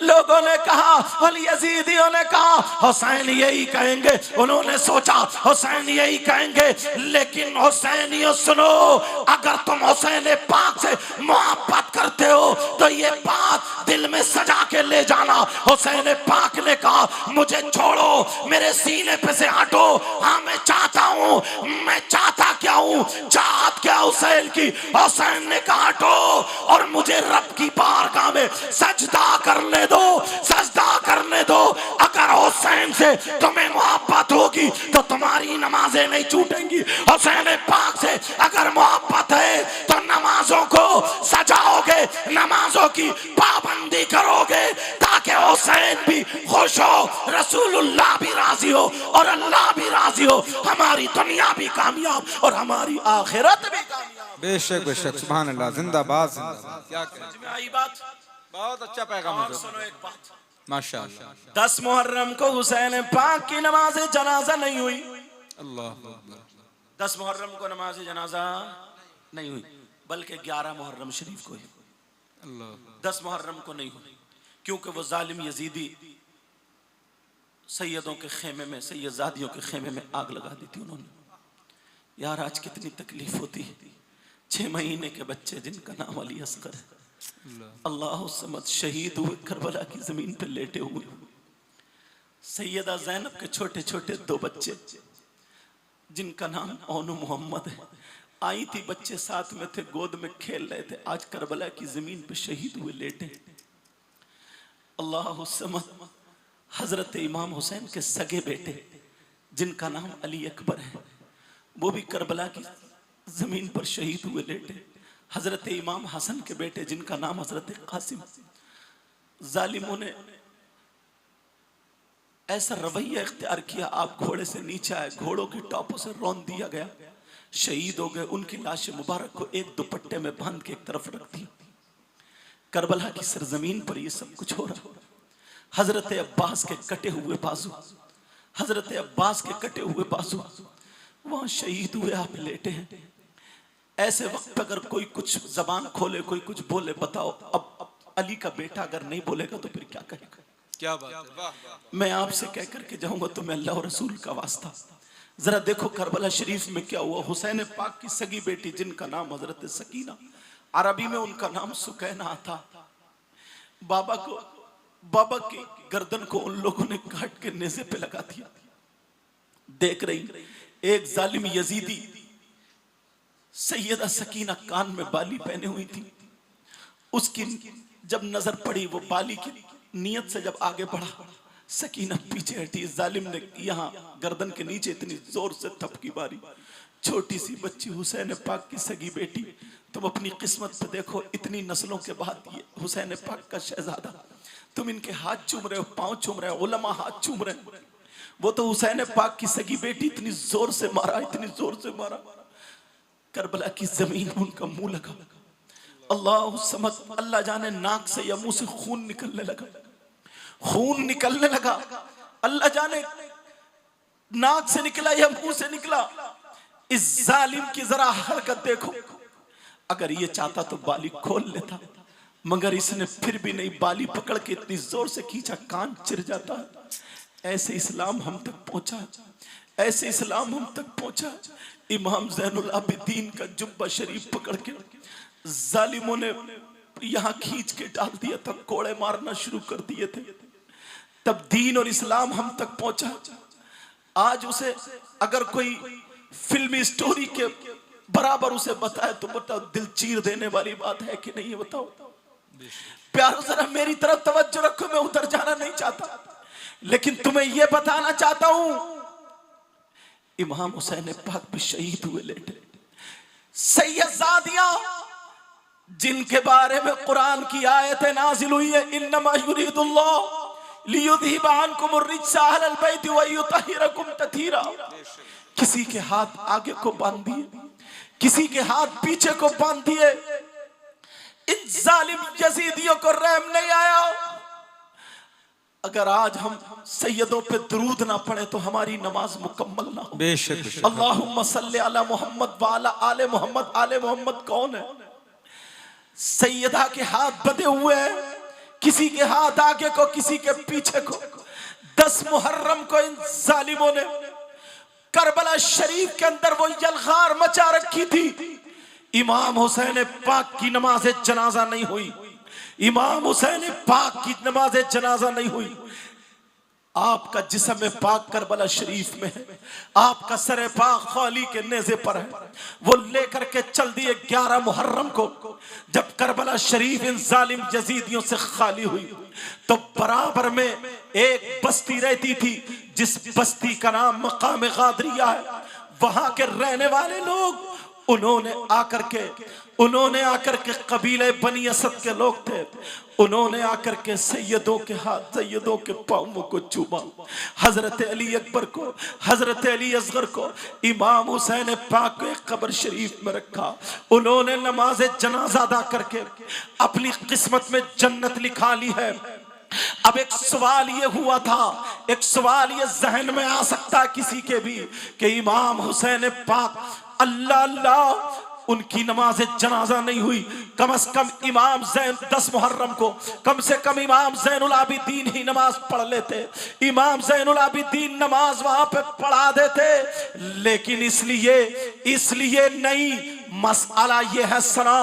लोगों ने कहा और यजीदियों ने कहा हुसैन यही कहेंगे, उन्होंने सोचा हुसैन यही कहेंगे, लेकिन हुसैनियों सुनो, अगर तुम हुसैन पाक से मोहब्बत करते हो तो ये बात दिल में सजा के ले जाना। हुसैन पाक ने कहा मुझे छोड़ो, मेरे सीने पे से हटो, हाँ मैं चाहता हूँ, मैं चाहता क्या हूँ, चाहत क्या हुसैन की। हुसैन ने कहा हटो और मुझे रब की बारगाह में सजदा करने दो, सजदा करने दो। अगर हुसैन से तुम्हें मोहब्बत होगी तो तुम्हारी नमाजें नहीं छूटेंगी। हुसैन पाक से अगर मोहब्बत है तो नमाजों को सजाओगे, नमाजों की पाबंदी करोगे, ताकि हुसैन भी खुश हो, रसूलुल्लाह भी राजी हो और अल्लाह भी राजी हो, हमारी दुनिया भी कामयाब और हमारी आखिरत भी कामयाब। बेशक बेशक, सुभान अल्लाह, जिंदाबाद जिंदाबाद। क्या कहें, आई बात बहुत अच्छा पैगाम है। सुनो एक बात, माशाअल्लाह। 10 मुहर्रम को हुसैन पाक की नमाज जनाजा नहीं हुई। अल्लाह, 10 मुहर्रम को नमाज जनाजा नहीं हुई, बल्कि 11 मुहर्रम शरीफ को हुई। अल्लाह, 10 मुहर्रम को नहीं हुई, क्योंकि वो जालिम यजीदी सैयदों के खेमे में, सैयदादियों के खेमे में आग लगा दी थी उन्होंने। यार आज कितनी तकलीफ होती है, 6 महीने के बच्चे जिनका नाम अली असगर है, अल्लाह समद, शहीद हुए करबला की जमीन पे लेटे हुए। सैयदा ज़ैनब के छोटे छोटे 2 बच्चे जिनका नाम ओनू मोहम्मद है, आई थी, बच्चे साथ में थे, गोद में खेल रहे थे, आज करबला की जमीन पे शहीद हुए लेटे। अल्लाह समद, हजरत इमाम हुसैन के सगे बेटे जिनका नाम अली अकबर है, वो भी करबला की जमीन पर शहीद हुए लेटे। हजरत इमाम हसन के बेटे जिनका नाम हजरत कासिम। जालिमों ने ऐसा रवैया इख्तियार किया, आप घोड़े से नीचे आए, घोड़ों की टॉपों से रौंद दिया गया, शहीद हो गए। उनकी लाश मुबारक को एक दुपट्टे में बांध के एक तरफ रख दी। करबला की सरजमीन पर ये सब कुछ हो रहा। हजरत अब्बास के कटे हुए बाजू, हजरत अब्बास के कटे हुए बाजू वहां शहीद हुए, आप लेटे हैं। ऐसे वक्त अगर कोई कुछ जबान खोले, कोई कुछ बोले, बताओ अब अली का बेटा अगर नहीं बोलेगा तो फिर क्या कहेगा? क्या बात है, वाह वाह। मैं आपसे कह करके जाऊंगा तो मैं अल्लाह और रसूल का वास्ता, जरा देखो करबला शरीफ में क्या हुआ। हुसैन पाक की सगी बेटी जिनका नाम हजरत सकीना, अरबी में उनका नाम सुकैना था। बाबा की गर्दन को उन लोगों ने काट के नेज़े पे लगा दिया। देख रही एक जालिम यजीदी सैयदा सकीना कान में बाली पहने हुई थी, उसकी जब नजर पड़ी, वो बाली की नियत से जब आगे बढ़ा, सकीना पीछे हटी। जालिम ने यहाँ गर्दन के नीचे इतनी जोर से थपकी मारी। छोटी सी बच्ची हुसैन पाक की सगी बेटी, तुम अपनी किस्मत पे देखो, इतनी नस्लों के बाद ये हुसैन पाक का शहजादा, तुम इनके हाथ चूम रहे हो, पांव चूम रहे हो, उलमा हाथ चूम रहे हो। वो तो हुसैन पाक की सगी बेटी, इतनी जोर से मारा, इतनी जोर से मारा, करबला की जमीन उनका मुंह लगा। अल्लाह समझ, अल्लाह जाने नाक से या मुंह से खून निकलने लगा, खून निकलने लगा। अल्लाह जाने नाक से निकला या मुंह से निकला। इस जालिम की जरा हरकत देखो, अगर ये चाहता तो बाली खोल लेता, मगर इसने फिर भी नहीं, बाली पकड़ के इतनी जोर से खींचा, कान चिर जाता। ऐसे इस्लाम हम तक पहुंचा, ऐसे इस्लाम हम तक पहुंचा। इमाम ज़ैनुल आबिदीन का जुब्बा शरीफ पकड़ के जालिमों ने यहाँ खींच के डाल दिया था, कोड़े मारना शुरू कर दिए थे। तब दीन और इस्लाम हम तक पहुंचा। आज उसे अगर कोई फिल्मी स्टोरी के बराबर उसे बताए तो बताओ, दिल चीर देने वाली बात है कि नहीं है? बताओ प्यारो, जरा मेरी तरफ तवज्जो रखो, मैं उधर जाना नहीं चाहता, लेकिन तुम्हें यह बताना चाहता हूं, इमाम हुसैन पाक भी शहीद हुए लेटे। सैयदादियां जिनके बारे में कुरान की आयतें नाजिल हुई है, इन्नमा युरीदुल्लाह लियुज़हिबा अन्कुम अर्रिज्सा अहलल बैति व युतहिरकुम तथीरा। किसी के हाथ आगे को बांध दिए, किसी के हाथ पीछे को बांध दिए। इन जालिम यजीदियों को रहम नहीं आया। अगर आज हम सैयदों पे दरूद ना पढ़े तो हमारी नमाज मुकम्मल ना हो। बेशक। अल्लाहुम्मा सल्ली अला मोहम्मद व अला आले मोहम्मद। आले मोहम्मद कौन है? सैयदा के हाथ बंधे हुए हैं, किसी के हाथ आगे को, किसी के पीछे को। 10 मुहर्रम को इन जालिमों ने करबला शरीफ के अंदर वो यलगार मचा रखी थी। इमाम हुसैन पाक की नमाज जनाजा नहीं हुई, इमाम हुसैन पाक की नमाज जनाजा नहीं हुई। आपका जिस्म पाक करबला शरीफ में है, आपका सर पाक खाली के नेज़े पर है। वो लेकर के चल दिए 11 मुहर्रम को। जब करबला शरीफ इन जालिम यजीदियों से खाली हुई तो बराबर में एक बस्ती रहती थी, जिस बस्ती का नाम मकाम गादरिया है। वहां के रहने वाले लोग उन्होंने आकर के कबीले बनी असद के लोग थे, उन्होंने आकर के सैयदों के हाथ, सैयदों के पाँवों को चूमा। हजरत अली अकबर को, हजरत अली असगर को, इमाम हुसैन पाक को एक कब्र शरीफ में रखा। उन्होंने नमाज जनाजा अदा करके अपनी किस्मत में जन्नत लिखा ली है। अब एक सवाल ये हुआ था, एक सवाल ये जहन में आ सकता है किसी के भी कि इमाम हुसैन पाक अल्लाह अल्लाह उनकी नमाज जनाजा नहीं हुई। कम से कम इमाम जैन 10 मुहर्रम को कम से कम इमाम जैनुल आबिदीन ही नमाज पढ़ लेते, इमाम जैनुल आबिदीन नमाज वहां पे पढ़ा देते। लेकिन इसलिए नहीं। मसला ये है सना,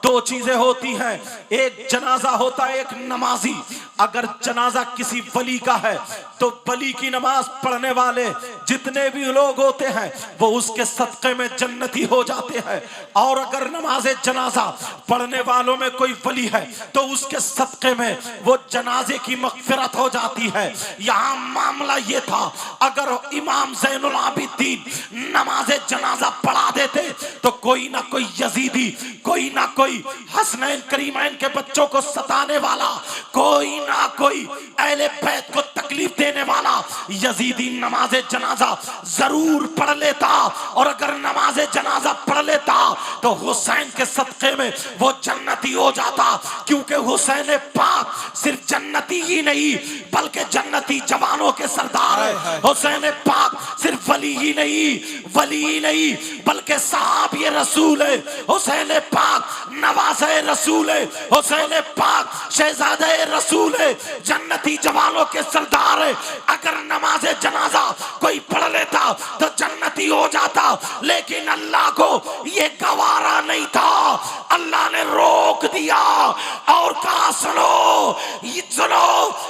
2 चीजें होती हैं, एक जनाजा होता है, एक नमाजी। अगर जनाजा किसी वली का है तो वली की नमाज पढ़ने वाले जितने भी लोग होते हैं वो उसके सदक़े में जन्नती हो जाते हैं। और अगर नमाज जनाजा पढ़ने वालों में कोई वली है तो उसके सदक़े में वो जनाजे की मग़फ़िरत हो जाती है। यहाँ मामला ये था, अगर इमाम ज़ैनुल आबिदीन नमाज जनाजा पढ़ा देते तो कोई ना कोई यजीदी, कोई ना कोई हसनैन करीमैन के बच्चों को सताने वाला, कोई ना कोई अहले बैत को तकलीफ देने वाला यजीदी नमाज जनाजा जरूर पढ़ लेता। और अगर नमाज जनाजा पढ़ लेता तो हुसैन के सदक़े में वो जन्नती हो जाता। क्योंकि हुसैन पाक सिर्फ जन्नती ही नहीं बल्कि जन्नती जवानों के सरदार है। हुसैन पाक सिर्फ वली ही नहीं बल्कि सहाबी रसूल है। हुसैन पाक नवाज़े रसूल है। हुसैन पाक शहजादे रसूल है, जन्नती जवानों के सरदार है। अगर नमाज जनाजा कोई पढ़ लेता तो जन्नती हो जाता। लेकिन अल्लाह को ये गवारा नहीं था, अल्लाह ने रोक दिया और कहा सुनो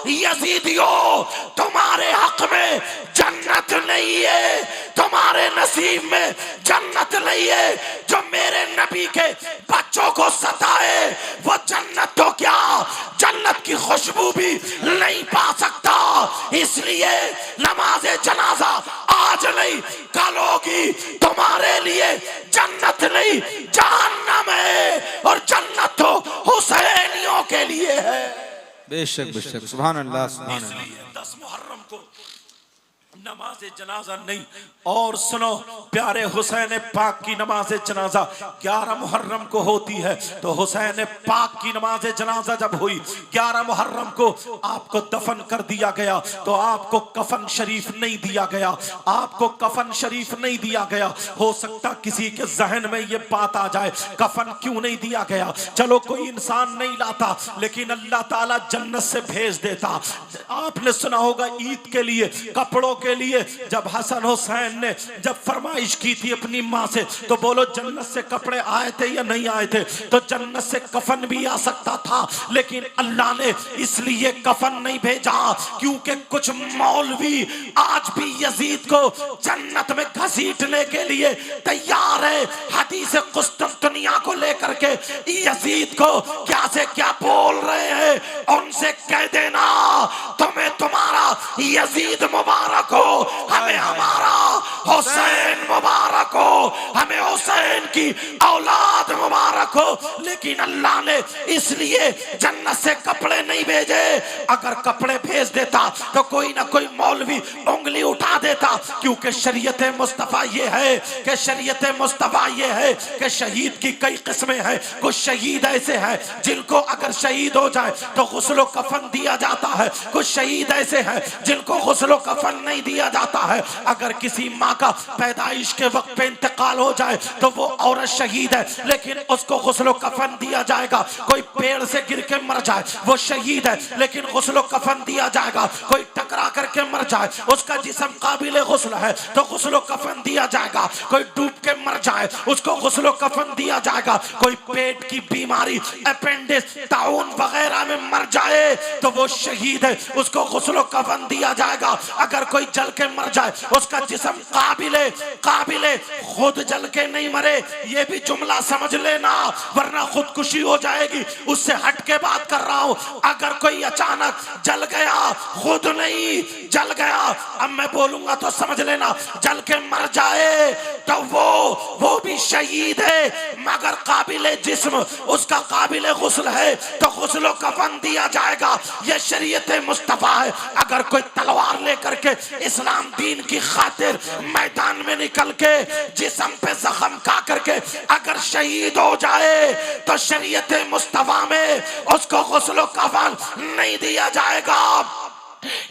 यजीदियों, तुम्हारे हक में जन्नत नहीं है, तुम्हारे नसीब में जन्नत नहीं है। जो मेरे नबी के बच्चों को सताए वो जन्नत तो क्या, जन्नत की खुशबू भी नहीं पा सकता। इसलिए नमाज जनाजा आज नहीं कल होगी, तुम्हारे लिए जन्नत नहीं जहन्नम है। और जन्नत तो हुसैनियों के लिए है। बेशक बेशक, सुभान अल्लाह सुभान अल्लाह। इसलिए 10 मुहर्रम को नमाज जनाजा नहीं। और सुनो प्यारे, हुसैन पाक की नमाज जनाजा 11 मुहर्रम को होती है। तो हुसैन पाक की नमाज जनाजा जब हुई 11 मुहर्रम को आपको दफन कर दिया गया तो आपको कफन शरीफ नहीं दिया गया, आपको कफन शरीफ नहीं दिया गया। हो सकता किसी के जहन में ये बात आ जाए कफन क्यों नहीं दिया गया। चलो कोई इंसान नहीं लाता लेकिन अल्लाह ताला जन्नत से भेज देता। आपने सुना होगा ईद के लिए कपड़ों के लिए जब हसन हुसैन ने जब फरमाइश की थी अपनी माँ से तो बोलो जन्नत से कपड़े आए थे या नहीं आए थे, तो जन्नत से कफन भी आ सकता था। लेकिन अल्लाह ने इसलिए कफन नहीं भेजा क्योंकि कुछ मौलवी आज भी यजीद को जन्नत में घसीटने के लिए तैयार है। हदीस कुस्तुनतुनिया को लेकर के यजीद को क्या से क्या बोल रहे हैं, उनसे कह देना तुम्हें तुम्हारा यजीद मुबारक हो, हमें हमारा हुसैन मुबारक हो, हमें हुसैन की औलाद मुबारक हो। लेकिन अल्लाह ने इसलिए जन्नत से कपड़े नहीं भेजे। अगर कपड़े भेज देता तो कोई ना कोई मौलवी उंगली उठा देता। क्योंकि शरीयत मुस्तफा ये है कि शरीयत मुस्तफा ये है कि शहीद की कई किस्में हैं। कुछ शहीद ऐसे हैं जिनको अगर शहीद हो जाए तो गुस्ल कफन दिया जाता है, कुछ शहीद ऐसे हैं जिनको गुस्ल कफन नहीं दिया जाता है। अगर किसी माँ का पैदाइश पैदाइश के वक्त पे इंतकाल हो जाए तो वो औरत शहीद है, लेकिन उसको गुस्ल कफन दिया जाएगा। कोई पेड़ से गिर के मर जाए वो शहीद है, लेकिन गुस्ल कफन दिया जाएगा। कोई टकरा करके मर जाए उसका जिस्म काबिल गुस्ल है तो गुस्ल कफन दिया जाएगा। कोई डूब के मर जाए उसको गुस्ल कफन दिया जाएगा। कोई पेट की बीमारी अपेंडिक्स ताउन वगैरह में मर जाए तो वो शहीद है, उसको गुस्ल कफन दिया जाएगा। अगर कोई जल के मर जाए उसका जिस्म काबिले खुद जल के नहीं मरे, ये भी जुमला समझ लेना वरना खुदकुशी हो जाएगी। उससे हट के बात कर रहा हूं। अगर कोई अचानक जल गया, खुद नहीं जल गया, अब मैं बोलूंगा तो समझ लेना, जल के मर जाए तो वो भी शहीद है, मगर काबिले जिस्म उसका काबिले गुस्ल है तो गुस्लो कफन दिया जाएगा। ये शरीयत मुस्तफा है। अगर कोई तलवार लेकर के इस्लाम दीन की खातिर मैदान में निकल के जिस्म पे जख्म खा करके अगर शहीद हो जाए तो शरीयत मुस्तफा में उसको गुस्लो कफन नहीं दिया जाएगा।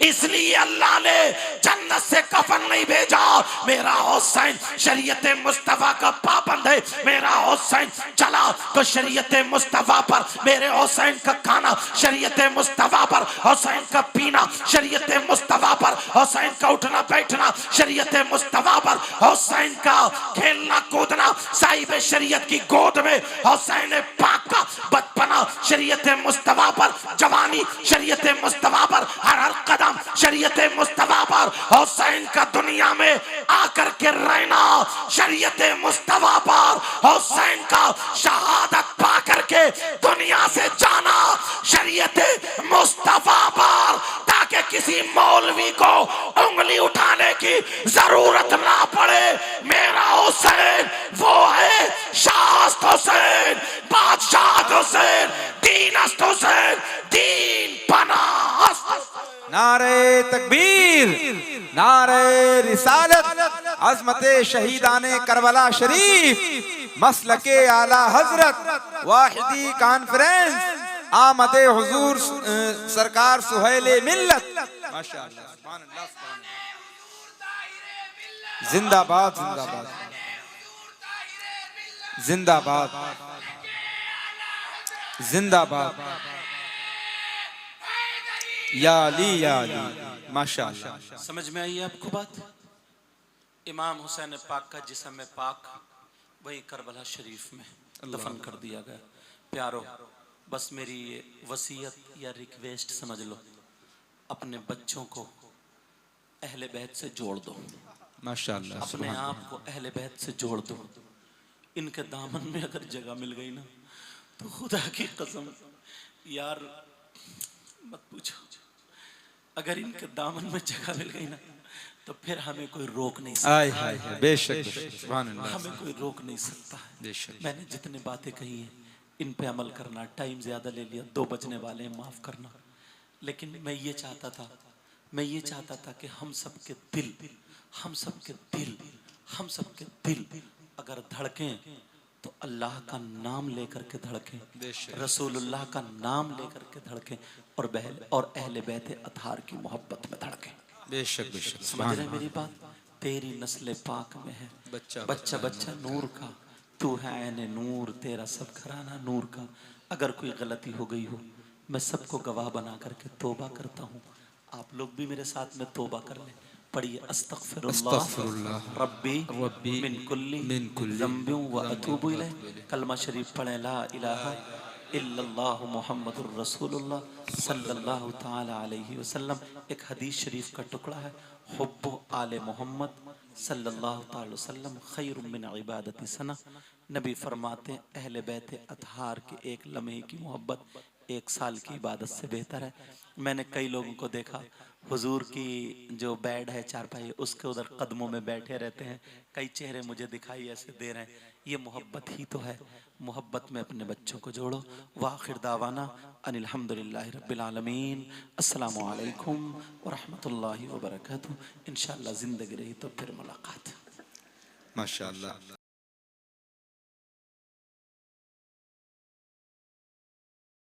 इसलिए अल्लाह ने जन्नत से कफन नहीं भेजा। मेरा हुसैन शरीयत मुस्तफा का पाबंद है। मेरा हुसैन चला तो शरीयत मुस्तफा पर, मेरे हुसैन का खाना शरीयत मुस्तफा पर, हुसैन का पीना शरीयत मुस्तफा पर, हुसैन का उठना बैठना शरीयत मुस्तफा पर, हुसैन का खेलना कूदना साहिब शरीयत की गोद में, हुसैन पाक का बचपना शरीयत मुस्तफा पर, जवानी शरीयत मुस्तफा पर, हर कदम शरीयत मुस्तफा पर, हुसैन का दुनिया में आकर के रहना शरीयत मुस्तफा पर, हुसैन का शहादत पा करके दुनिया से जाना शरीयत मुस्तफा पर, ताकि किसी मौलवी को उंगली उठाने की जरूरत ना पड़े। मेरा हुसैन वो है शाहस्त हुसैन, बादशाह हुसैन, दीनस्त हुसैन, दीन पनाह। नारे तकबीर, नारे रिसालत, अज़मते शहीदाने करबला शरीफ, मसलके आला हजरत, वाहिदी कॉन्फ्रेंस, आमदे हुजूर सरकार सुहेले मिल्लत। माशाअल्लाह, सुभान अल्लाह, जिंदाबाद जिंदाबाद जिंदाबाद जिंदाबाद, या अली माशाअल्लाह। समझ में आई आपको बात? इमाम हुसैन पाक का जिस्म पाक वही करबला शरीफ में दफन कर दिया गया। प्यारो, बस मेरी ये वसीयत या रिक्वेस्ट समझ लो, अपने बच्चों को अहले बैत से जोड़ दो। माशाअल्लाह, अपने आप को अहले बैत से जोड़ दो। इनके दामन में अगर जगह मिल गई ना तो खुदा की कसम यार मत पूछो, अगर इनके दामन में जगह मिल गई ना तो फिर हमें कोई रोक नहीं सकता। बेशक, सुभान अल्लाह, हमें कोई रोक नहीं सकता। मैंने जितने बातें कही हैं इन पे अमल करना। टाइम ज्यादा ले लिया, 2 बजने वाले हैं, माफ करना। लेकिन मैं ये चाहता था कि हम सबके दिल अगर धड़कें तो अल्लाह का नाम लेकर के धड़कें, रसूलुल्लाह का नाम लेकर के धड़कें, और अहले बैत अतहार की मोहब्बत में धड़कें। बेशक बेशक, समझ रहे मेरी बात? तेरी नस्ल पाक में है बच्चा बच्चा नूर का, तू है ऐने नूर, तेरा सब घराना नूर का। अगर कोई गलती हो गई हो मैं सबको गवाह बना करके तौबा करता हूँ। आप लोग भी मेरे साथ में तौबा कर लें। पढ़िए, अस्तगफिरुल्लाह रब्बी मिन कुल्ली ज़ंबि व अतूबु इलैह। कलमा शरीफ पढ़ें, ला इलाहा इल्लल्लाहु मुहम्मदुर रसूलुल्लाह सल्लल्लाहु ताला अलैहि वसल्लम। एक हदीस शरीफ का टुकड़ा है, हुब्बु आले मोहम्मद सल्लल्लाहु ताला वसल्लम खैरुम मिन इबादति सना। नबी फरमाते हैं अहले बैत अतहार के एक लम्हे की मोहब्बत 1 साल की इबादत से बेहतर है। मैंने कई लोगों को देखा, हुजूर की जो बेड है चारपाई उसके उधर कदमों में बैठे रहते हैं। कई चेहरे मुझे दिखाई ऐसे दे रहे हैं। ये मोहब्बत ही तो है। मोहब्बत में अपने बच्चों को जोड़ो। वाखिर दावाना अनिल हम्दुलिल्लाहि रब्बिल आलमीन। अस्सलामु अलैकुम व रहमतुल्लाहि व बरकातहू। इंशाअल्लाह जिंदगी रही तो फिर मुलाकात। माशाअल्लाह।